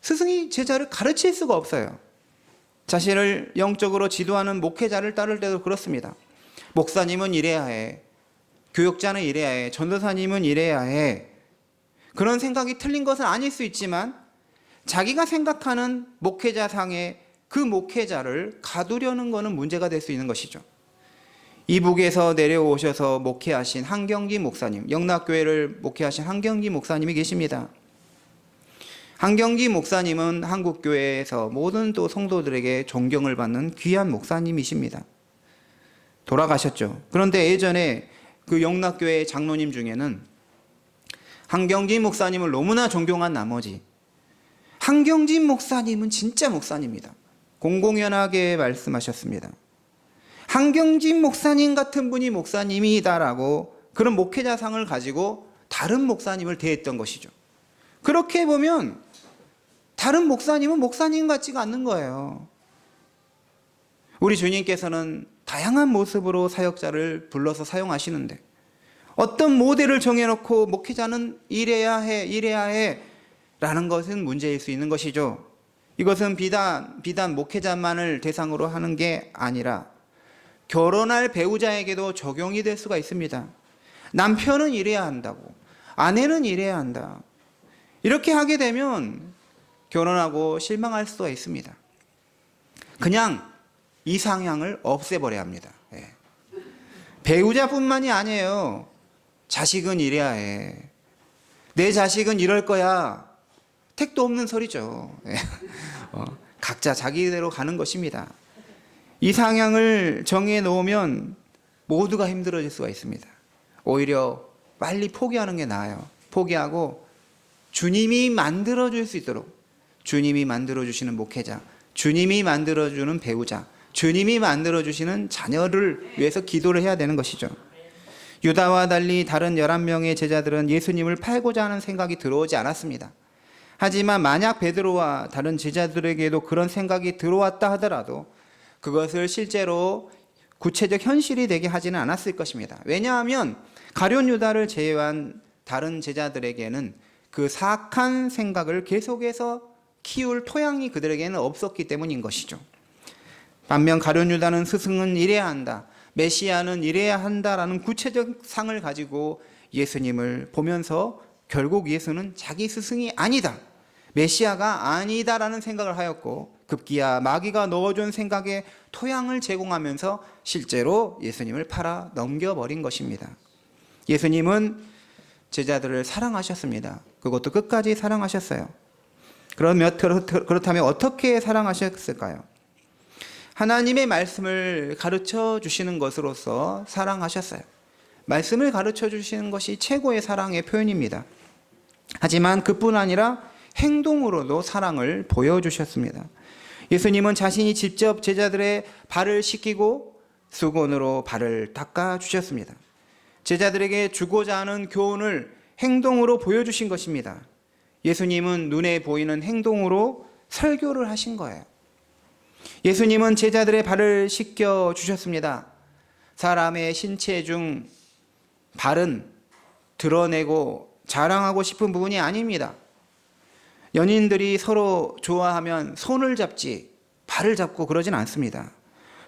스승이 제자를 가르칠 수가 없어요. 자신을 영적으로 지도하는 목회자를 따를 때도 그렇습니다. 목사님은 이래야 해. 교역자는 이래야 해. 전도사님은 이래야 해. 그런 생각이 틀린 것은 아닐 수 있지만 자기가 생각하는 목회자상의 그 목회자를 가두려는 것은 문제가 될 수 있는 것이죠. 이북에서 내려오셔서 목회하신 한경기 목사님, 영락교회를 목회하신 한경기 목사님이 계십니다. 한경기 목사님은 한국교회에서 모든 또 성도들에게 존경을 받는 귀한 목사님이십니다. 돌아가셨죠. 그런데 예전에 그 영락교회 장로님 중에는 한경기 목사님을 너무나 존경한 나머지 한경진 목사님은 진짜 목사님입니다. 공공연하게 말씀하셨습니다. 한경진 목사님 같은 분이 목사님이다라고 그런 목회자상을 가지고 다른 목사님을 대했던 것이죠. 그렇게 보면 다른 목사님은 목사님 같지가 않는 거예요. 우리 주님께서는 다양한 모습으로 사역자를 불러서 사용하시는데 어떤 모델을 정해놓고 목회자는 이래야 해 라는 것은 문제일 수 있는 것이죠. 이것은 비단 목회자만을 대상으로 하는 게 아니라 결혼할 배우자에게도 적용이 될 수가 있습니다. 남편은 이래야 한다고, 아내는 이래야 한다. 이렇게 하게 되면 결혼하고 실망할 수가 있습니다. 그냥 이상향을 없애버려야 합니다. 배우자뿐만이 아니에요. 자식은 이래야 해. 내 자식은 이럴 거야. 택도 없는 소리죠. 각자 자기대로 가는 것입니다. 이상향을 정해놓으면 모두가 힘들어질 수가 있습니다. 오히려 빨리 포기하는 게 나아요. 포기하고 주님이 만들어줄 수 있도록 주님이 만들어주시는 목회자, 주님이 만들어주는 배우자, 주님이 만들어주시는 자녀를 위해서 기도를 해야 되는 것이죠. 유다와 달리 다른 11명의 제자들은 예수님을 팔고자 하는 생각이 들어오지 않았습니다. 하지만 만약 베드로와 다른 제자들에게도 그런 생각이 들어왔다 하더라도 그것을 실제로 구체적 현실이 되게 하지는 않았을 것입니다. 왜냐하면 가룟 유다를 제외한 다른 제자들에게는 그 사악한 생각을 계속해서 키울 토양이 그들에게는 없었기 때문인 것이죠. 반면 가룟 유다는 스승은 이래야 한다, 메시아는 이래야 한다라는 구체적 상을 가지고 예수님을 보면서 결국 예수는 자기 스승이 아니다, 메시아가 아니다라는 생각을 하였고, 급기야 마귀가 넣어준 생각에 토양을 제공하면서 실제로 예수님을 팔아 넘겨버린 것입니다. 예수님은 제자들을 사랑하셨습니다. 그것도 끝까지 사랑하셨어요. 그렇다면 어떻게 사랑하셨을까요? 하나님의 말씀을 가르쳐 주시는 것으로서 사랑하셨어요. 말씀을 가르쳐 주시는 것이 최고의 사랑의 표현입니다. 하지만 그뿐 아니라 행동으로도 사랑을 보여주셨습니다. 예수님은 자신이 직접 제자들의 발을 씻기고 수건으로 발을 닦아주셨습니다. 제자들에게 주고자 하는 교훈을 행동으로 보여주신 것입니다. 예수님은 눈에 보이는 행동으로 설교를 하신 거예요. 예수님은 제자들의 발을 씻겨 주셨습니다. 사람의 신체 중 발은 드러내고 자랑하고 싶은 부분이 아닙니다. 연인들이 서로 좋아하면 손을 잡지 발을 잡고 그러진 않습니다.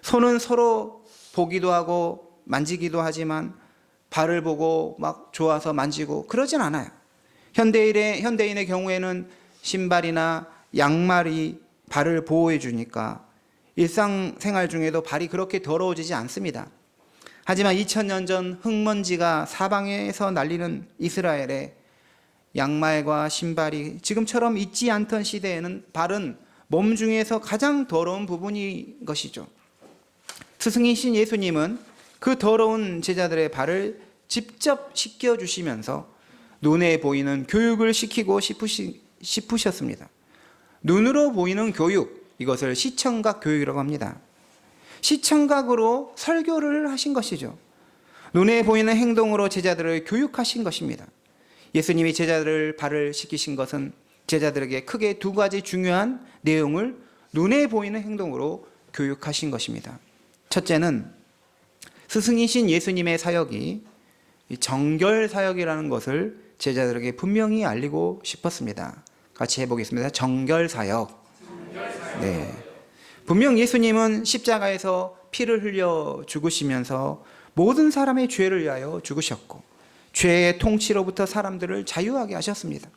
손은 서로 보기도 하고 만지기도 하지만 발을 보고 막 좋아서 만지고 그러진 않아요. 현대인의 경우에는 신발이나 양말이 발을 보호해 주니까 일상생활 중에도 발이 그렇게 더러워지지 않습니다. 하지만 2000년 전 흙먼지가 사방에서 날리는 이스라엘에 양말과 신발이 지금처럼 있지 않던 시대에는 발은 몸 중에서 가장 더러운 부분인 것이죠. 스승이신 예수님은 그 더러운 제자들의 발을 직접 씻겨주시면서 눈에 보이는 교육을 시키고 싶으셨습니다. 눈으로 보이는 교육, 이것을 시청각 교육이라고 합니다. 시청각으로 설교를 하신 것이죠. 눈에 보이는 행동으로 제자들을 교육하신 것입니다. 예수님이 제자들을 발을 씻기신 것은 제자들에게 크게 두 가지 중요한 내용을 눈에 보이는 행동으로 교육하신 것입니다. 첫째는 스승이신 예수님의 사역이 정결 사역이라는 것을 제자들에게 분명히 알리고 싶었습니다. 같이 해보겠습니다. 정결 사역. 네. 분명 예수님은 십자가에서 피를 흘려 죽으시면서 모든 사람의 죄를 위하여 죽으셨고 죄의 통치로부터 사람들을 자유하게 하셨습니다.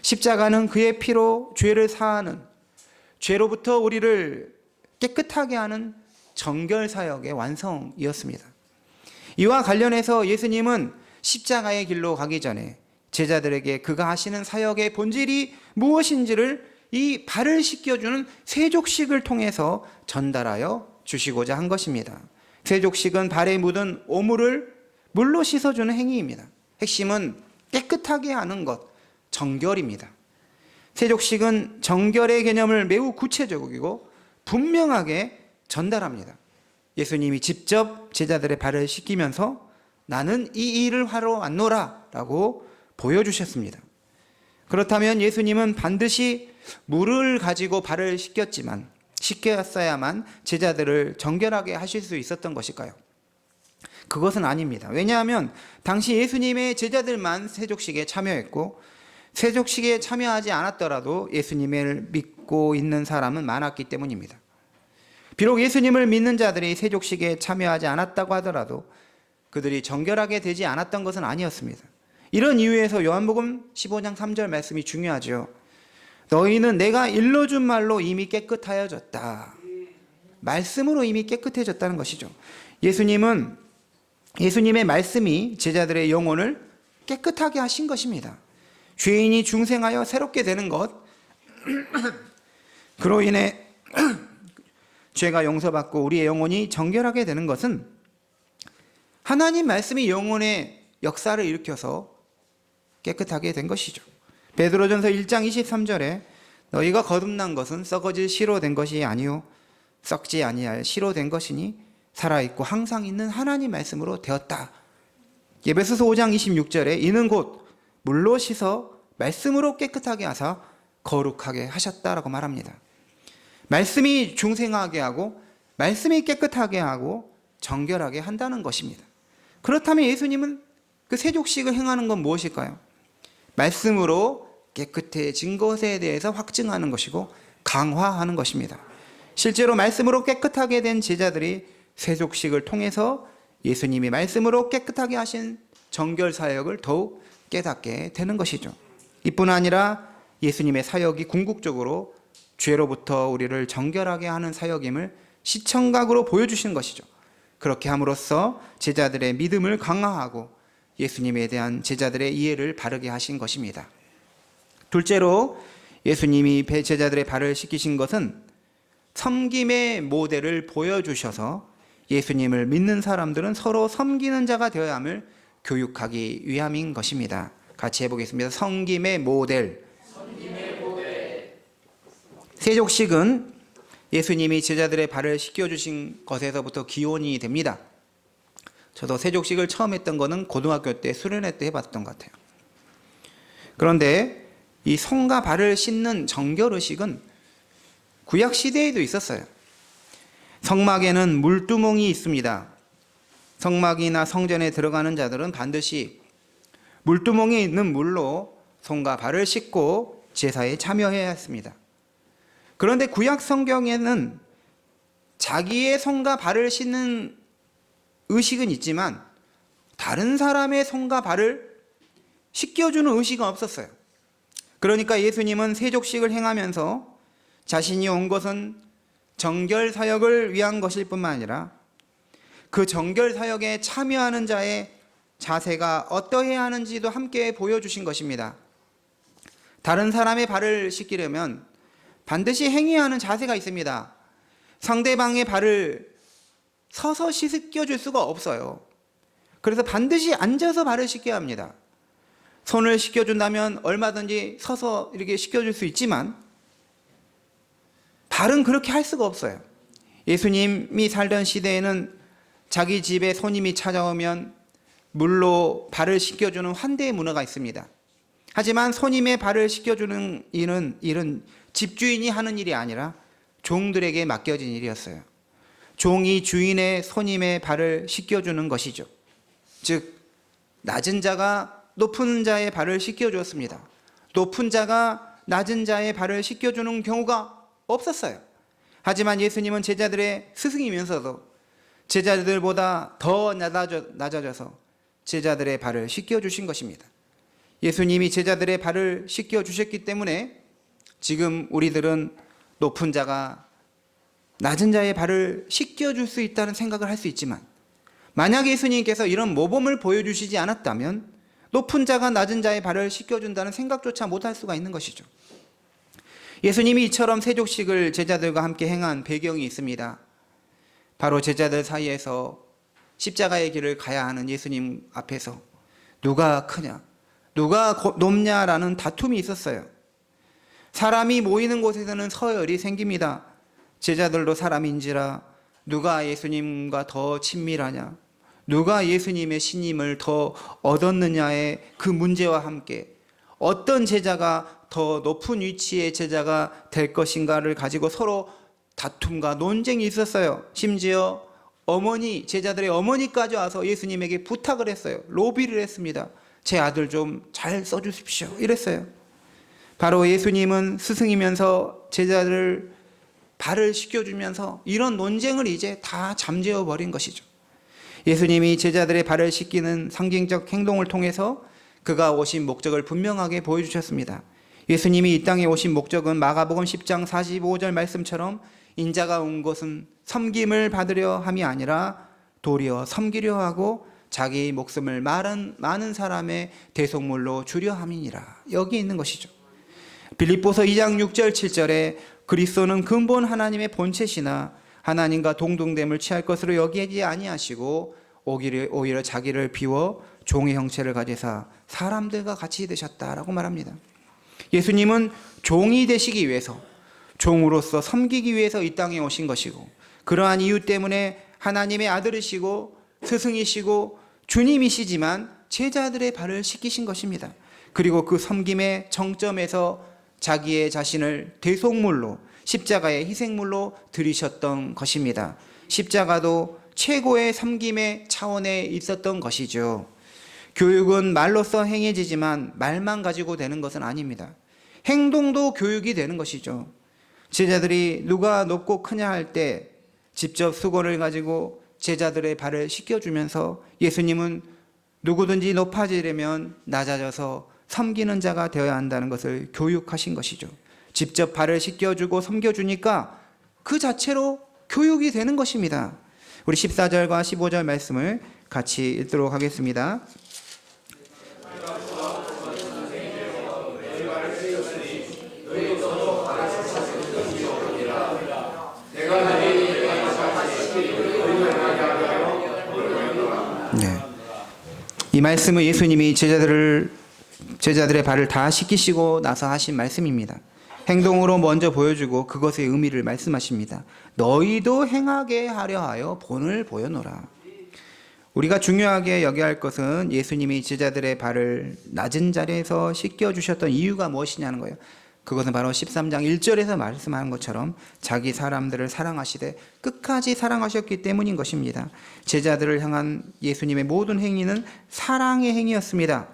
십자가는 그의 피로 죄를 사하는, 죄로부터 우리를 깨끗하게 하는 정결 사역의 완성이었습니다. 이와 관련해서 예수님은 십자가의 길로 가기 전에 제자들에게 그가 하시는 사역의 본질이 무엇인지를 이 발을 씻겨주는 세족식을 통해서 전달하여 주시고자 한 것입니다. 세족식은 발에 묻은 오물을 물로 씻어주는 행위입니다. 핵심은 깨끗하게 하는 것, 정결입니다. 세족식은 정결의 개념을 매우 구체적이고 분명하게 전달합니다. 예수님이 직접 제자들의 발을 씻기면서 나는 이 일을 하러 왔노라 라고 보여주셨습니다. 그렇다면 예수님은 반드시 물을 가지고 발을 씻겼어야만 제자들을 정결하게 하실 수 있었던 것일까요? 그것은 아닙니다. 왜냐하면 당시 예수님의 제자들만 세족식에 참여했고 세족식에 참여하지 않았더라도 예수님을 믿고 있는 사람은 많았기 때문입니다. 비록 예수님을 믿는 자들이 세족식에 참여하지 않았다고 하더라도 그들이 정결하게 되지 않았던 것은 아니었습니다. 이런 이유에서 요한복음 15장 3절 말씀이 중요하죠. 너희는 내가 일러준 말로 이미 깨끗하여졌다. 말씀으로 이미 깨끗해졌다는 것이죠. 예수님의 말씀이 제자들의 영혼을 깨끗하게 하신 것입니다. 죄인이 중생하여 새롭게 되는 것, 그로 인해 죄가 용서받고 우리의 영혼이 정결하게 되는 것은 하나님 말씀이 영혼의 역사를 일으켜서 깨끗하게 된 것이죠. 베드로전서 1장 23절에 너희가 거듭난 것은 썩어질 씨로 된 것이 아니요 썩지 아니할 씨로 된 것이니 살아있고 항상 있는 하나님 말씀으로 되었다. 에베소서 5장 26절에 이는 곧 물로 씻어 말씀으로 깨끗하게 하사 거룩하게 하셨다라고 말합니다. 말씀이 중생하게 하고 말씀이 깨끗하게 하고 정결하게 한다는 것입니다. 그렇다면 예수님은 그 세족식을 행하는 건 무엇일까요? 말씀으로 깨끗해진 것에 대해서 확증하는 것이고 강화하는 것입니다. 실제로 말씀으로 깨끗하게 된 제자들이 세족식을 통해서 예수님이 말씀으로 깨끗하게 하신 정결 사역을 더욱 깨닫게 되는 것이죠. 이뿐 아니라 예수님의 사역이 궁극적으로 죄로부터 우리를 정결하게 하는 사역임을 시청각으로 보여주시는 것이죠. 그렇게 함으로써 제자들의 믿음을 강화하고 예수님에 대한 제자들의 이해를 바르게 하신 것입니다. 둘째로 예수님이 제자들의 발을 씻기신 것은 섬김의 모델을 보여주셔서 예수님을 믿는 사람들은 서로 섬기는 자가 되어야 함을 교육하기 위함인 것입니다. 같이 해보겠습니다. 섬김의 모델. 세족식은 예수님이 제자들의 발을 씻겨주신 것에서부터 기원이 됩니다. 저도 세족식을 처음 했던 거는 고등학교 때 수련회 때 해봤던 것 같아요. 그런데 이 손과 발을 씻는 정결의식은 구약시대에도 있었어요. 성막에는 물두멍이 있습니다. 성막이나 성전에 들어가는 자들은 반드시 물두멍에 있는 물로 손과 발을 씻고 제사에 참여해야 했습니다. 그런데 구약 성경에는 자기의 손과 발을 씻는 의식은 있지만 다른 사람의 손과 발을 씻겨주는 의식은 없었어요. 그러니까 예수님은 세족식을 행하면서 자신이 온 것은 정결 사역을 위한 것일 뿐만 아니라 그 정결 사역에 참여하는 자의 자세가 어떠해야 하는지도 함께 보여주신 것입니다. 다른 사람의 발을 씻기려면 반드시 행해야 하는 자세가 있습니다. 상대방의 발을 서서 씻겨줄 수가 없어요. 그래서 반드시 앉아서 발을 씻겨야 합니다. 손을 씻겨준다면 얼마든지 서서 이렇게 씻겨줄 수 있지만 발은 그렇게 할 수가 없어요. 예수님이 살던 시대에는 자기 집에 손님이 찾아오면 물로 발을 씻겨주는 환대의 문화가 있습니다. 하지만 손님의 발을 씻겨주는 일은 집주인이 하는 일이 아니라 종들에게 맡겨진 일이었어요. 종이 주인의 손님의 발을 씻겨주는 것이죠. 즉 낮은 자가 높은 자의 발을 씻겨주었습니다. 높은 자가 낮은 자의 발을 씻겨주는 경우가 없었어요. 하지만 예수님은 제자들의 스승이면서도 제자들보다 더 낮아져서 제자들의 발을 씻겨주신 것입니다. 예수님이 제자들의 발을 씻겨주셨기 때문에 지금 우리들은 높은 자가 낮은 자의 발을 씻겨줄 수 있다는 생각을 할 수 있지만 만약 예수님께서 이런 모범을 보여주시지 않았다면 높은 자가 낮은 자의 발을 씻겨준다는 생각조차 못할 수가 있는 것이죠. 예수님이 이처럼 세족식을 제자들과 함께 행한 배경이 있습니다. 바로 제자들 사이에서 십자가의 길을 가야 하는 예수님 앞에서 누가 크냐, 누가 높냐라는 다툼이 있었어요. 사람이 모이는 곳에서는 서열이 생깁니다. 제자들도 사람인지라 누가 예수님과 더 친밀하냐, 누가 예수님의 신임을 더 얻었느냐의 그 문제와 함께 어떤 제자가 더 높은 위치의 제자가 될 것인가를 가지고 서로 다툼과 논쟁이 있었어요. 심지어 제자들의 어머니까지 와서 예수님에게 부탁을 했어요. 로비를 했습니다. 제 아들 좀 잘 써주십시오. 이랬어요. 바로 예수님은 스승이면서 제자들 발을 씻겨주면서 이런 논쟁을 이제 다 잠재워 버린 것이죠. 예수님이 제자들의 발을 씻기는 상징적 행동을 통해서 그가 오신 목적을 분명하게 보여주셨습니다. 예수님이 이 땅에 오신 목적은 마가복음 10장 45절 말씀처럼 인자가 온 것은 섬김을 받으려 함이 아니라 도리어 섬기려 하고 자기 목숨을 많은 사람의 대속물로 주려 함이니라. 여기 있는 것이죠. 빌립보서 2장 6절 7절에 그리스도는 근본 하나님의 본체시나 하나님과 동등됨을 취할 것으로 여기지 아니하시고 오히려 자기를 비워 종의 형체를 가지사 사람들과 같이 되셨다라고 말합니다. 예수님은 종이 되시기 위해서, 종으로서 섬기기 위해서 이 땅에 오신 것이고, 그러한 이유 때문에 하나님의 아들이시고 스승이시고 주님이시지만 제자들의 발을 씻기신 것입니다. 그리고 그 섬김의 정점에서 자기의 자신을 대속물로, 십자가의 희생물로 드리셨던 것입니다. 십자가도 최고의 섬김의 차원에 있었던 것이죠. 교육은 말로써 행해지지만 말만 가지고 되는 것은 아닙니다. 행동도 교육이 되는 것이죠. 제자들이 누가 높고 크냐 할 때 직접 수건을 가지고 제자들의 발을 씻겨주면서 예수님은 누구든지 높아지려면 낮아져서 섬기는 자가 되어야 한다는 것을 교육하신 것이죠. 직접 발을 씻겨주고 섬겨주니까 그 자체로 교육이 되는 것입니다. 우리 14절과 15절 말씀을 같이 읽도록 하겠습니다. 네. 이 말씀은 예수님이 제자들의 발을 다 씻기시고 나서 하신 말씀입니다. 행동으로 먼저 보여주고 그것의 의미를 말씀하십니다. 너희도 행하게 하려 하여 본을 보여노라. 우리가 중요하게 여겨야 할 것은 예수님이 제자들의 발을 낮은 자리에서 씻겨주셨던 이유가 무엇이냐는 거예요. 그것은 바로 13장 1절에서 말씀하는 것처럼 자기 사람들을 사랑하시되 끝까지 사랑하셨기 때문인 것입니다. 제자들을 향한 예수님의 모든 행위는 사랑의 행위였습니다.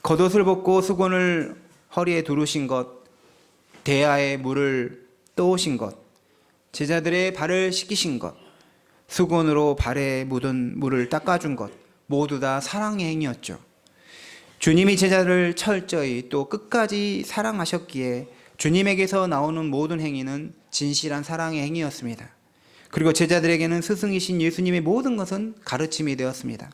겉옷을 벗고 수건을 허리에 두르신 것, 대야에 물을 떠오신 것, 제자들의 발을 씻기신 것, 수건으로 발에 묻은 물을 닦아준 것, 모두 다 사랑의 행위였죠. 주님이 제자를 철저히 또 끝까지 사랑하셨기에 주님에게서 나오는 모든 행위는 진실한 사랑의 행위였습니다. 그리고 제자들에게는 스승이신 예수님의 모든 것은 가르침이 되었습니다.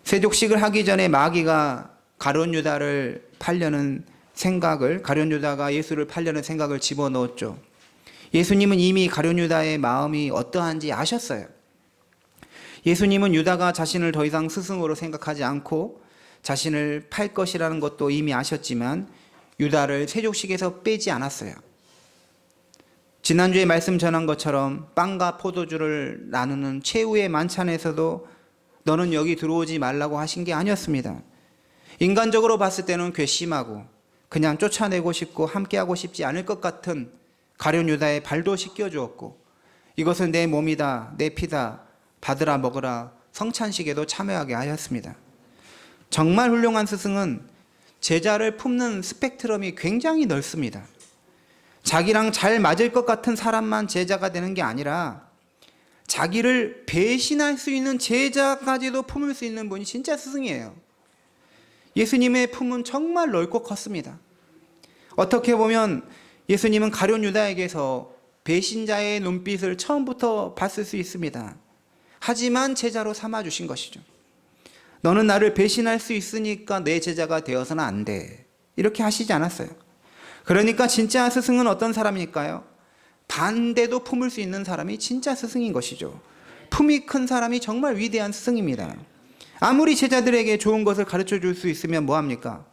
세족식을 하기 전에 마귀가 가룟 유다를 팔려는 생각을, 가룟 유다가 예수를 팔려는 생각을 집어넣었죠. 예수님은 이미 가룟 유다의 마음이 어떠한지 아셨어요. 예수님은 유다가 자신을 더 이상 스승으로 생각하지 않고 자신을 팔 것이라는 것도 이미 아셨지만 유다를 세족식에서 빼지 않았어요. 지난주에 말씀 전한 것처럼 빵과 포도주를 나누는 최후의 만찬에서도 너는 여기 들어오지 말라고 하신 게 아니었습니다. 인간적으로 봤을 때는 괘씸하고 그냥 쫓아내고 싶고 함께하고 싶지 않을 것 같은 가룟 유다의 발도 씻겨주었고 이것은 내 몸이다, 내 피다, 받으라 먹으라 성찬식에도 참여하게 하였습니다. 정말 훌륭한 스승은 제자를 품는 스펙트럼이 굉장히 넓습니다. 자기랑 잘 맞을 것 같은 사람만 제자가 되는 게 아니라 자기를 배신할 수 있는 제자까지도 품을 수 있는 분이 진짜 스승이에요. 예수님의 품은 정말 넓고 컸습니다. 어떻게 보면 예수님은 가룟 유다에게서 배신자의 눈빛을 처음부터 봤을 수 있습니다. 하지만 제자로 삼아주신 것이죠. 너는 나를 배신할 수 있으니까 내 제자가 되어서는 안 돼. 이렇게 하시지 않았어요. 그러니까 진짜 스승은 어떤 사람일까요? 반대도 품을 수 있는 사람이 진짜 스승인 것이죠. 품이 큰 사람이 정말 위대한 스승입니다. 아무리 제자들에게 좋은 것을 가르쳐 줄 수 있으면 뭐합니까?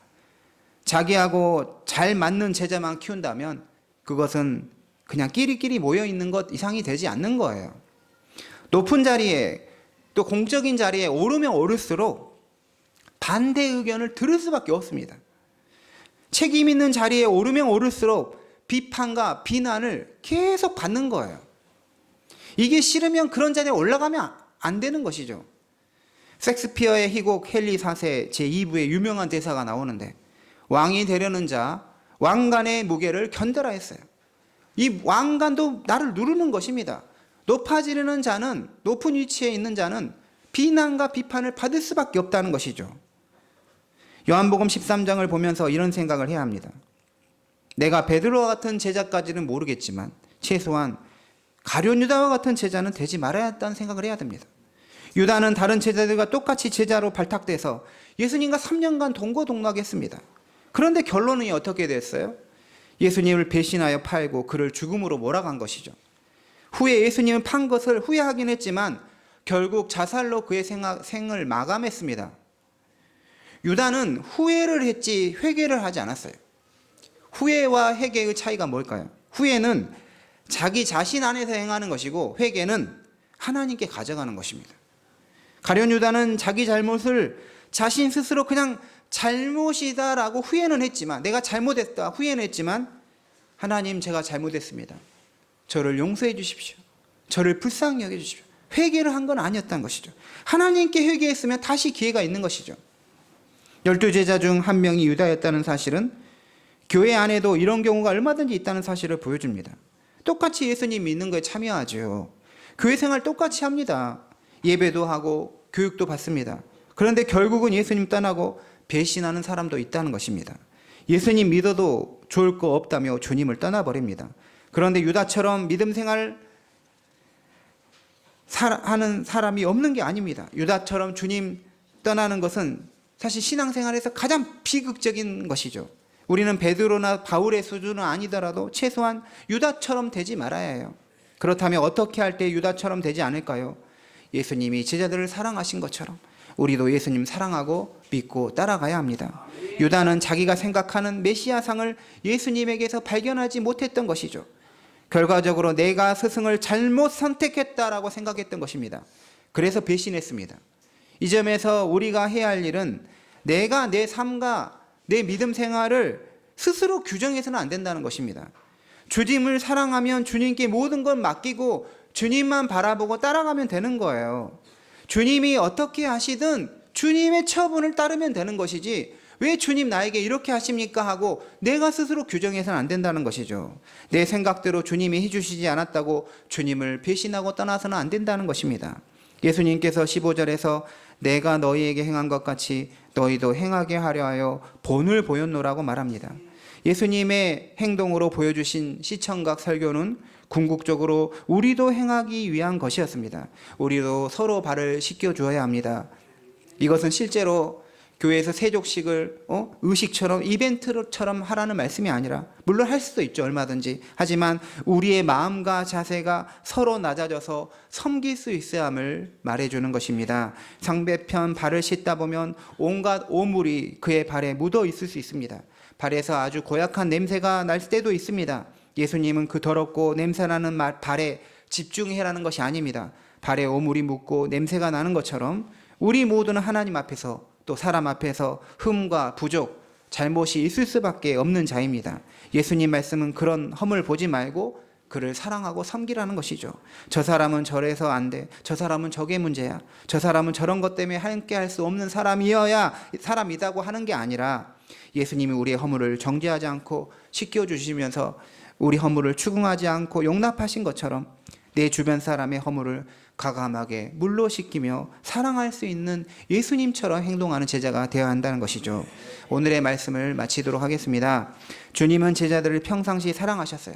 자기하고 잘 맞는 제자만 키운다면 그것은 그냥 끼리끼리 모여있는 것 이상이 되지 않는 거예요. 높은 자리에 또 공적인 자리에 오르면 오를수록 반대 의견을 들을 수밖에 없습니다. 책임 있는 자리에 오르면 오를수록 비판과 비난을 계속 받는 거예요. 이게 싫으면 그런 자리에 올라가면 안 되는 것이죠. 섹스피어의 희곡 헨리 4세 제2부에 유명한 대사가 나오는데 왕이 되려는 자 왕관의 무게를 견뎌라 했어요. 이 왕관도 나를 누르는 것입니다. 높아지려는 자는, 높은 위치에 있는 자는 비난과 비판을 받을 수밖에 없다는 것이죠. 요한복음 13장을 보면서 이런 생각을 해야 합니다. 내가 베드로와 같은 제자까지는 모르겠지만 최소한 가룟 유다와 같은 제자는 되지 말아야 한다는 생각을 해야 됩니다. 유다는 다른 제자들과 똑같이 제자로 발탁돼서 예수님과 3년간 동고동락했습니다. 그런데 결론이 어떻게 됐어요? 예수님을 배신하여 팔고 그를 죽음으로 몰아간 것이죠. 후에 예수님은 판 것을 후회하긴 했지만 결국 자살로 그의 생을 마감했습니다. 유다는 후회를 했지 회개를 하지 않았어요. 후회와 회개의 차이가 뭘까요? 후회는 자기 자신 안에서 행하는 것이고 회개는 하나님께 가져가는 것입니다. 가룟 유다는 자기 잘못을 자신 스스로 그냥 잘못이다라고 후회는 했지만, 내가 잘못했다 후회는 했지만, 하나님 제가 잘못했습니다. 저를 용서해 주십시오. 저를 불쌍히 여겨 주십시오. 회개를 한 건 아니었다는 것이죠. 하나님께 회개했으면 다시 기회가 있는 것이죠. 12제자 중 한 명이 유다였다는 사실은 교회 안에도 이런 경우가 얼마든지 있다는 사실을 보여줍니다. 똑같이 예수님 믿는 거에 참여하죠. 교회 생활 똑같이 합니다. 예배도 하고 교육도 받습니다. 그런데 결국은 예수님 떠나고 배신하는 사람도 있다는 것입니다. 예수님 믿어도 좋을 거 없다며 주님을 떠나버립니다. 그런데 유다처럼 믿음 생활 하는 사람이 없는 게 아닙니다. 유다처럼 주님 떠나는 것은 사실 신앙생활에서 가장 비극적인 것이죠. 우리는 베드로나 바울의 수준은 아니더라도 최소한 유다처럼 되지 말아야 해요. 그렇다면 어떻게 할 때 유다처럼 되지 않을까요? 예수님이 제자들을 사랑하신 것처럼 우리도 예수님 사랑하고 믿고 따라가야 합니다. 유다는 자기가 생각하는 메시아상을 예수님에게서 발견하지 못했던 것이죠. 결과적으로 내가 스승을 잘못 선택했다라고 생각했던 것입니다. 그래서 배신했습니다. 이 점에서 우리가 해야 할 일은 내가 내 삶과 내 믿음 생활을 스스로 규정해서는 안 된다는 것입니다. 주님을 사랑하면 주님께 모든 걸 맡기고 주님만 바라보고 따라가면 되는 거예요. 주님이 어떻게 하시든 주님의 처분을 따르면 되는 것이지 왜 주님 나에게 이렇게 하십니까 하고 내가 스스로 규정해서는 안 된다는 것이죠. 내 생각대로 주님이 해주시지 않았다고 주님을 배신하고 떠나서는 안 된다는 것입니다. 예수님께서 15절에서 내가 너희에게 행한 것 같이 너희도 행하게 하려 하여 본을 보였노라고 말합니다. 예수님의 행동으로 보여주신 시청각 설교는 궁극적으로 우리도 행하기 위한 것이었습니다. 우리도 서로 발을 씻겨주어야 합니다. 이것은 실제로 교회에서 세족식을 의식처럼 이벤트처럼 하라는 말씀이 아니라 물론 할 수도 있죠. 얼마든지. 하지만 우리의 마음과 자세가 서로 낮아져서 섬길 수 있어야 함을 말해주는 것입니다. 상대편 발을 씻다 보면 온갖 오물이 그의 발에 묻어 있을 수 있습니다. 발에서 아주 고약한 냄새가 날 때도 있습니다. 예수님은 그 더럽고 냄새나는 발에 집중해라는 것이 아닙니다. 발에 오물이 묻고 냄새가 나는 것처럼 우리 모두는 하나님 앞에서 또 사람 앞에서 흠과 부족, 잘못이 있을 수밖에 없는 자입니다. 예수님 말씀은 그런 험을 보지 말고 그를 사랑하고 섬기라는 것이죠. 저 사람은 저래서 안 돼. 저 사람은 저게 문제야. 저 사람은 저런 것 때문에 함께 할 수 없는 사람이다고 하는 게 아니라 예수님이 우리의 허물을 정죄하지 않고 씻겨주시면서 우리 허물을 추궁하지 않고 용납하신 것처럼 내 주변 사람의 허물을 가감하게 물로 씻기며 사랑할 수 있는 예수님처럼 행동하는 제자가 되어야 한다는 것이죠. 오늘의 말씀을 마치도록 하겠습니다. 주님은 제자들을 평상시 사랑하셨어요.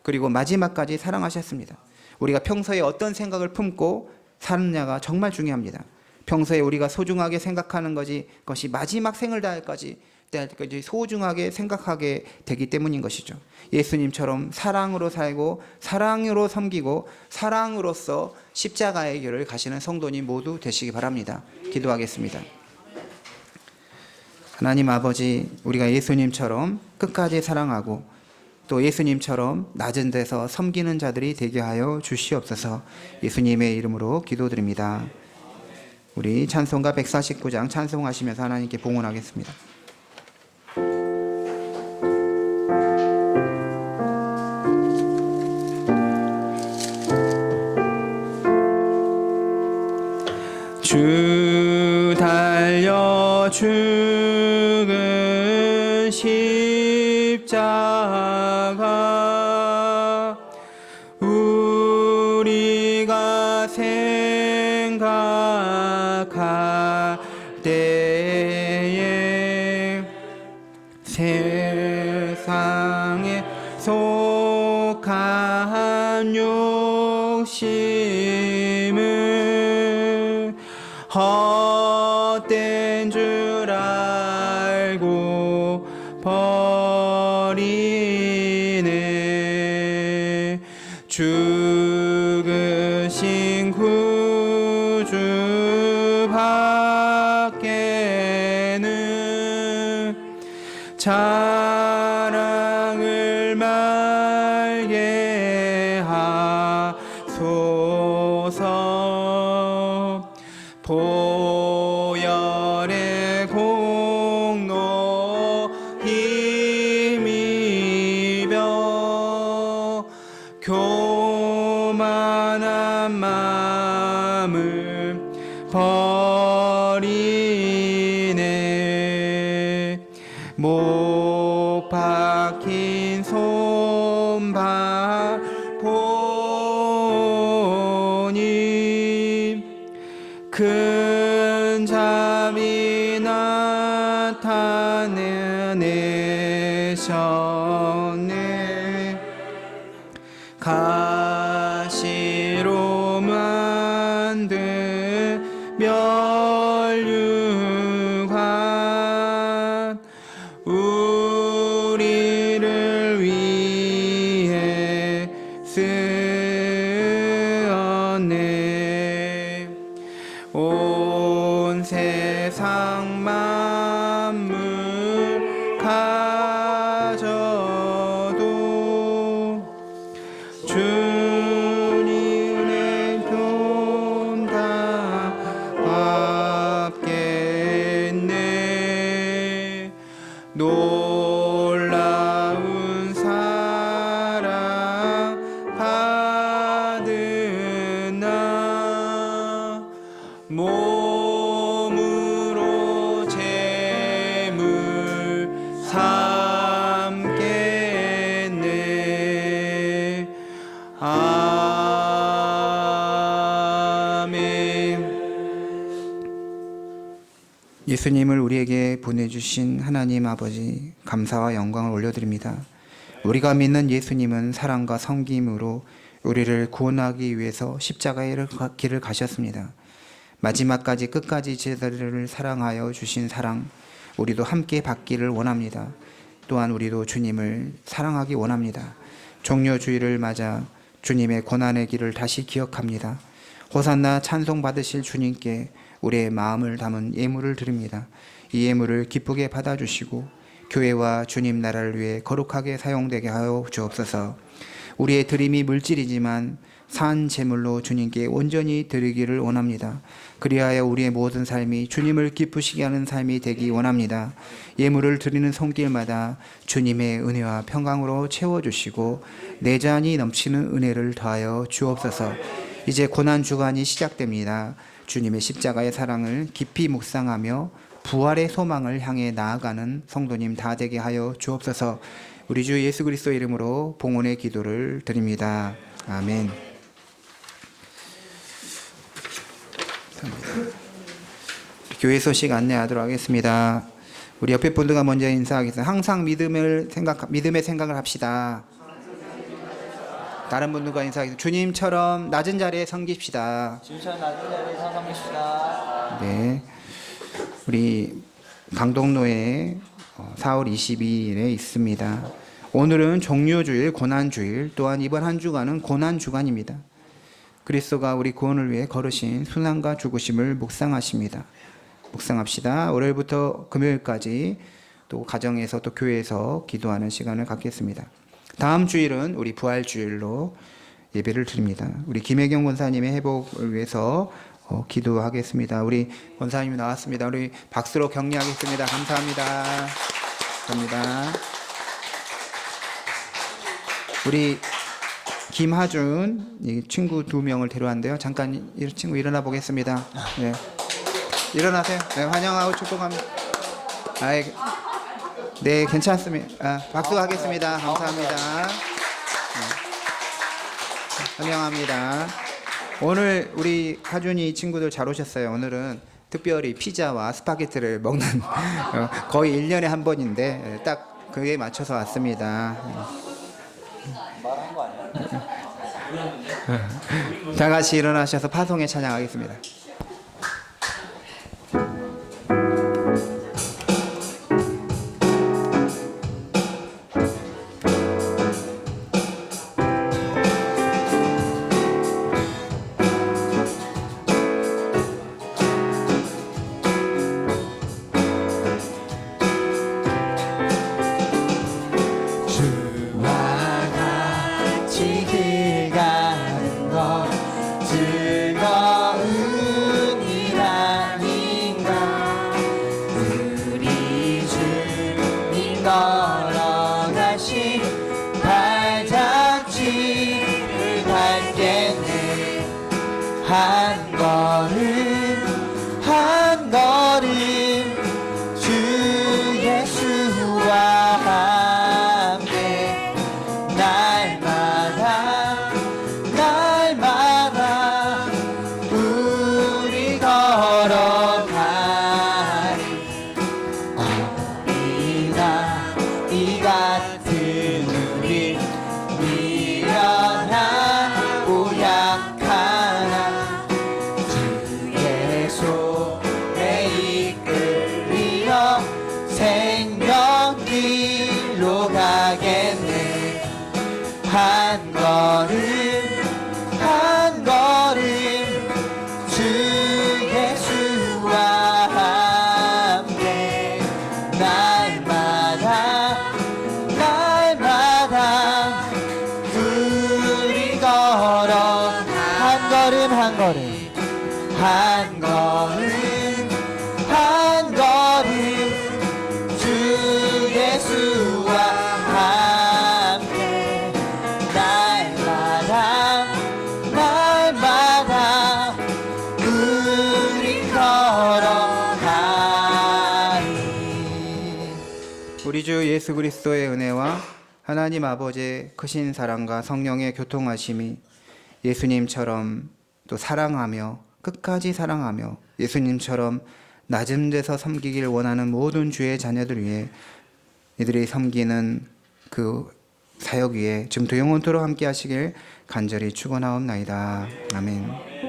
그리고 마지막까지 사랑하셨습니다. 우리가 평소에 어떤 생각을 품고 사느냐가 정말 중요합니다. 평소에 우리가 소중하게 생각하는 것이 마지막 생을 다할까지 소중하게 생각하게 되기 때문인 것이죠. 예수님처럼 사랑으로 살고 사랑으로 섬기고 사랑으로서 십자가의 길을 가시는 성도님 모두 되시기 바랍니다. 기도하겠습니다. 하나님 아버지, 우리가 예수님처럼 끝까지 사랑하고 또 예수님처럼 낮은 데서 섬기는 자들이 되게 하여 주시옵소서. 예수님의 이름으로 기도드립니다. 우리 찬송가 149장 찬송하시면서 하나님께 봉헌하겠습니다. 주 달려 죽은 십자가 우리가 생각할 때에 세상에 속한 욕심을 헛된 줄 알고 버리네. 죽으신 구주 밖에는 자랑을 말게 하소서. 보혈의 공로 힘입어 교만한 말 못 박힌 손발 보니 큰 잠이 나타내셨네. 가시로 만든 멸류관 우리를 위해 쓰었네. 온 세상 만물 가져도 주님의 돈다 받겠네. 놀라운 사랑 받은 나 몸으로 재물 삼겠네. 아멘. 예수님을 우리에게 보내주신 하나님 아버지 감사와 영광을 올려드립니다. 우리가 믿는 예수님은 사랑과 섬김으로 우리를 구원하기 위해서 십자가의 길을 가셨습니다. 마지막까지 끝까지 제자들을 사랑하여 주신 사랑, 우리도 함께 받기를 원합니다. 또한 우리도 주님을 사랑하기 원합니다. 종료주의를 맞아 주님의 고난의 길을 다시 기억합니다. 호산나 찬송 받으실 주님께 우리의 마음을 담은 예물을 드립니다. 이 예물을 기쁘게 받아주시고 교회와 주님 나라를 위해 거룩하게 사용되게 하여 주옵소서. 우리의 드림이 물질이지만 산 제물로 주님께 온전히 드리기를 원합니다. 그리하여 우리의 모든 삶이 주님을 기쁘시게 하는 삶이 되기 원합니다. 예물을 드리는 손길마다 주님의 은혜와 평강으로 채워주시고 내잔이 넘치는 은혜를 더하여 주옵소서. 이제 고난주간이 시작됩니다. 주님의 십자가의 사랑을 깊이 묵상하며 부활의 소망을 향해 나아가는 성도님 다 되게 하여 주옵소서. 우리 주 예수 그리스도 이름으로 봉헌의 기도를 드립니다. 아멘. 교회 소식 안내하도록 하겠습니다. 우리 옆에 분들과 먼저 인사하겠습니다. 항상 믿음의 생각을 합시다. 다른 분들과 인사하겠습니다. 주님처럼 낮은 자리에 섬깁시다. 주님처럼 낮은 자리에서 섬깁시다. 네, 우리 강동로에 4월 22일에 있습니다. 오늘은 종료주일, 고난주일, 또한 이번 한 주간은 고난주간입니다. 그리스도가 우리 구원을 위해 걸으신 순환과 죽으심을 묵상합시다. 월요일부터 금요일까지 또 가정에서 또 교회에서 기도하는 시간을 갖겠습니다. 다음 주일은 우리 부활주일로 예배를 드립니다. 우리 김혜경 권사님의 회복을 위해서 기도하겠습니다. 우리 권사님이 나왔습니다. 우리 박수로 격려하겠습니다. 감사합니다. 감사합니다. 우리 김하준 이 친구 2명을 데려왔는데요. 잠깐 이 친구 일어나 보겠습니다. 네. 일어나세요. 네, 환영하고 축복합니다. 네, 괜찮습니다. 박수 하겠습니다. 감사합니다. 네. 환영합니다. 오늘 우리 하준이 친구들 잘 오셨어요. 오늘은 특별히 피자와 스파게티를 먹는 거의 1년에 한 번인데 딱 그에 맞춰서 왔습니다. 말한 거 아니야? 다 같이 일어나셔서 파송에 찬양하겠습니다. 걸어가신 발자취를 밟겠네. 한 걸음 한 걸음 주 예수와 생명길로 가겠네. 한 걸음 한 걸음 주 예수와 함께 날마다 날마다 우리 걸어 한 걸음 한 걸음 한 걸음 한 걸음 주 예수와 함께 날마다 날마다 우리 걸어가리. 우리 주 예수 그리스도의 은혜와 하나님 아버지의 크신 사랑과 성령의 교통하심이 예수님처럼 또 사랑하며 끝까지 사랑하며 예수님처럼 낮은 데서 섬기길 원하는 모든 주의 자녀들 위해 이들이 섬기는 그 사역 위에 지금도 영원토록 함께 하시길 간절히 축원하옵나이다. 아멘.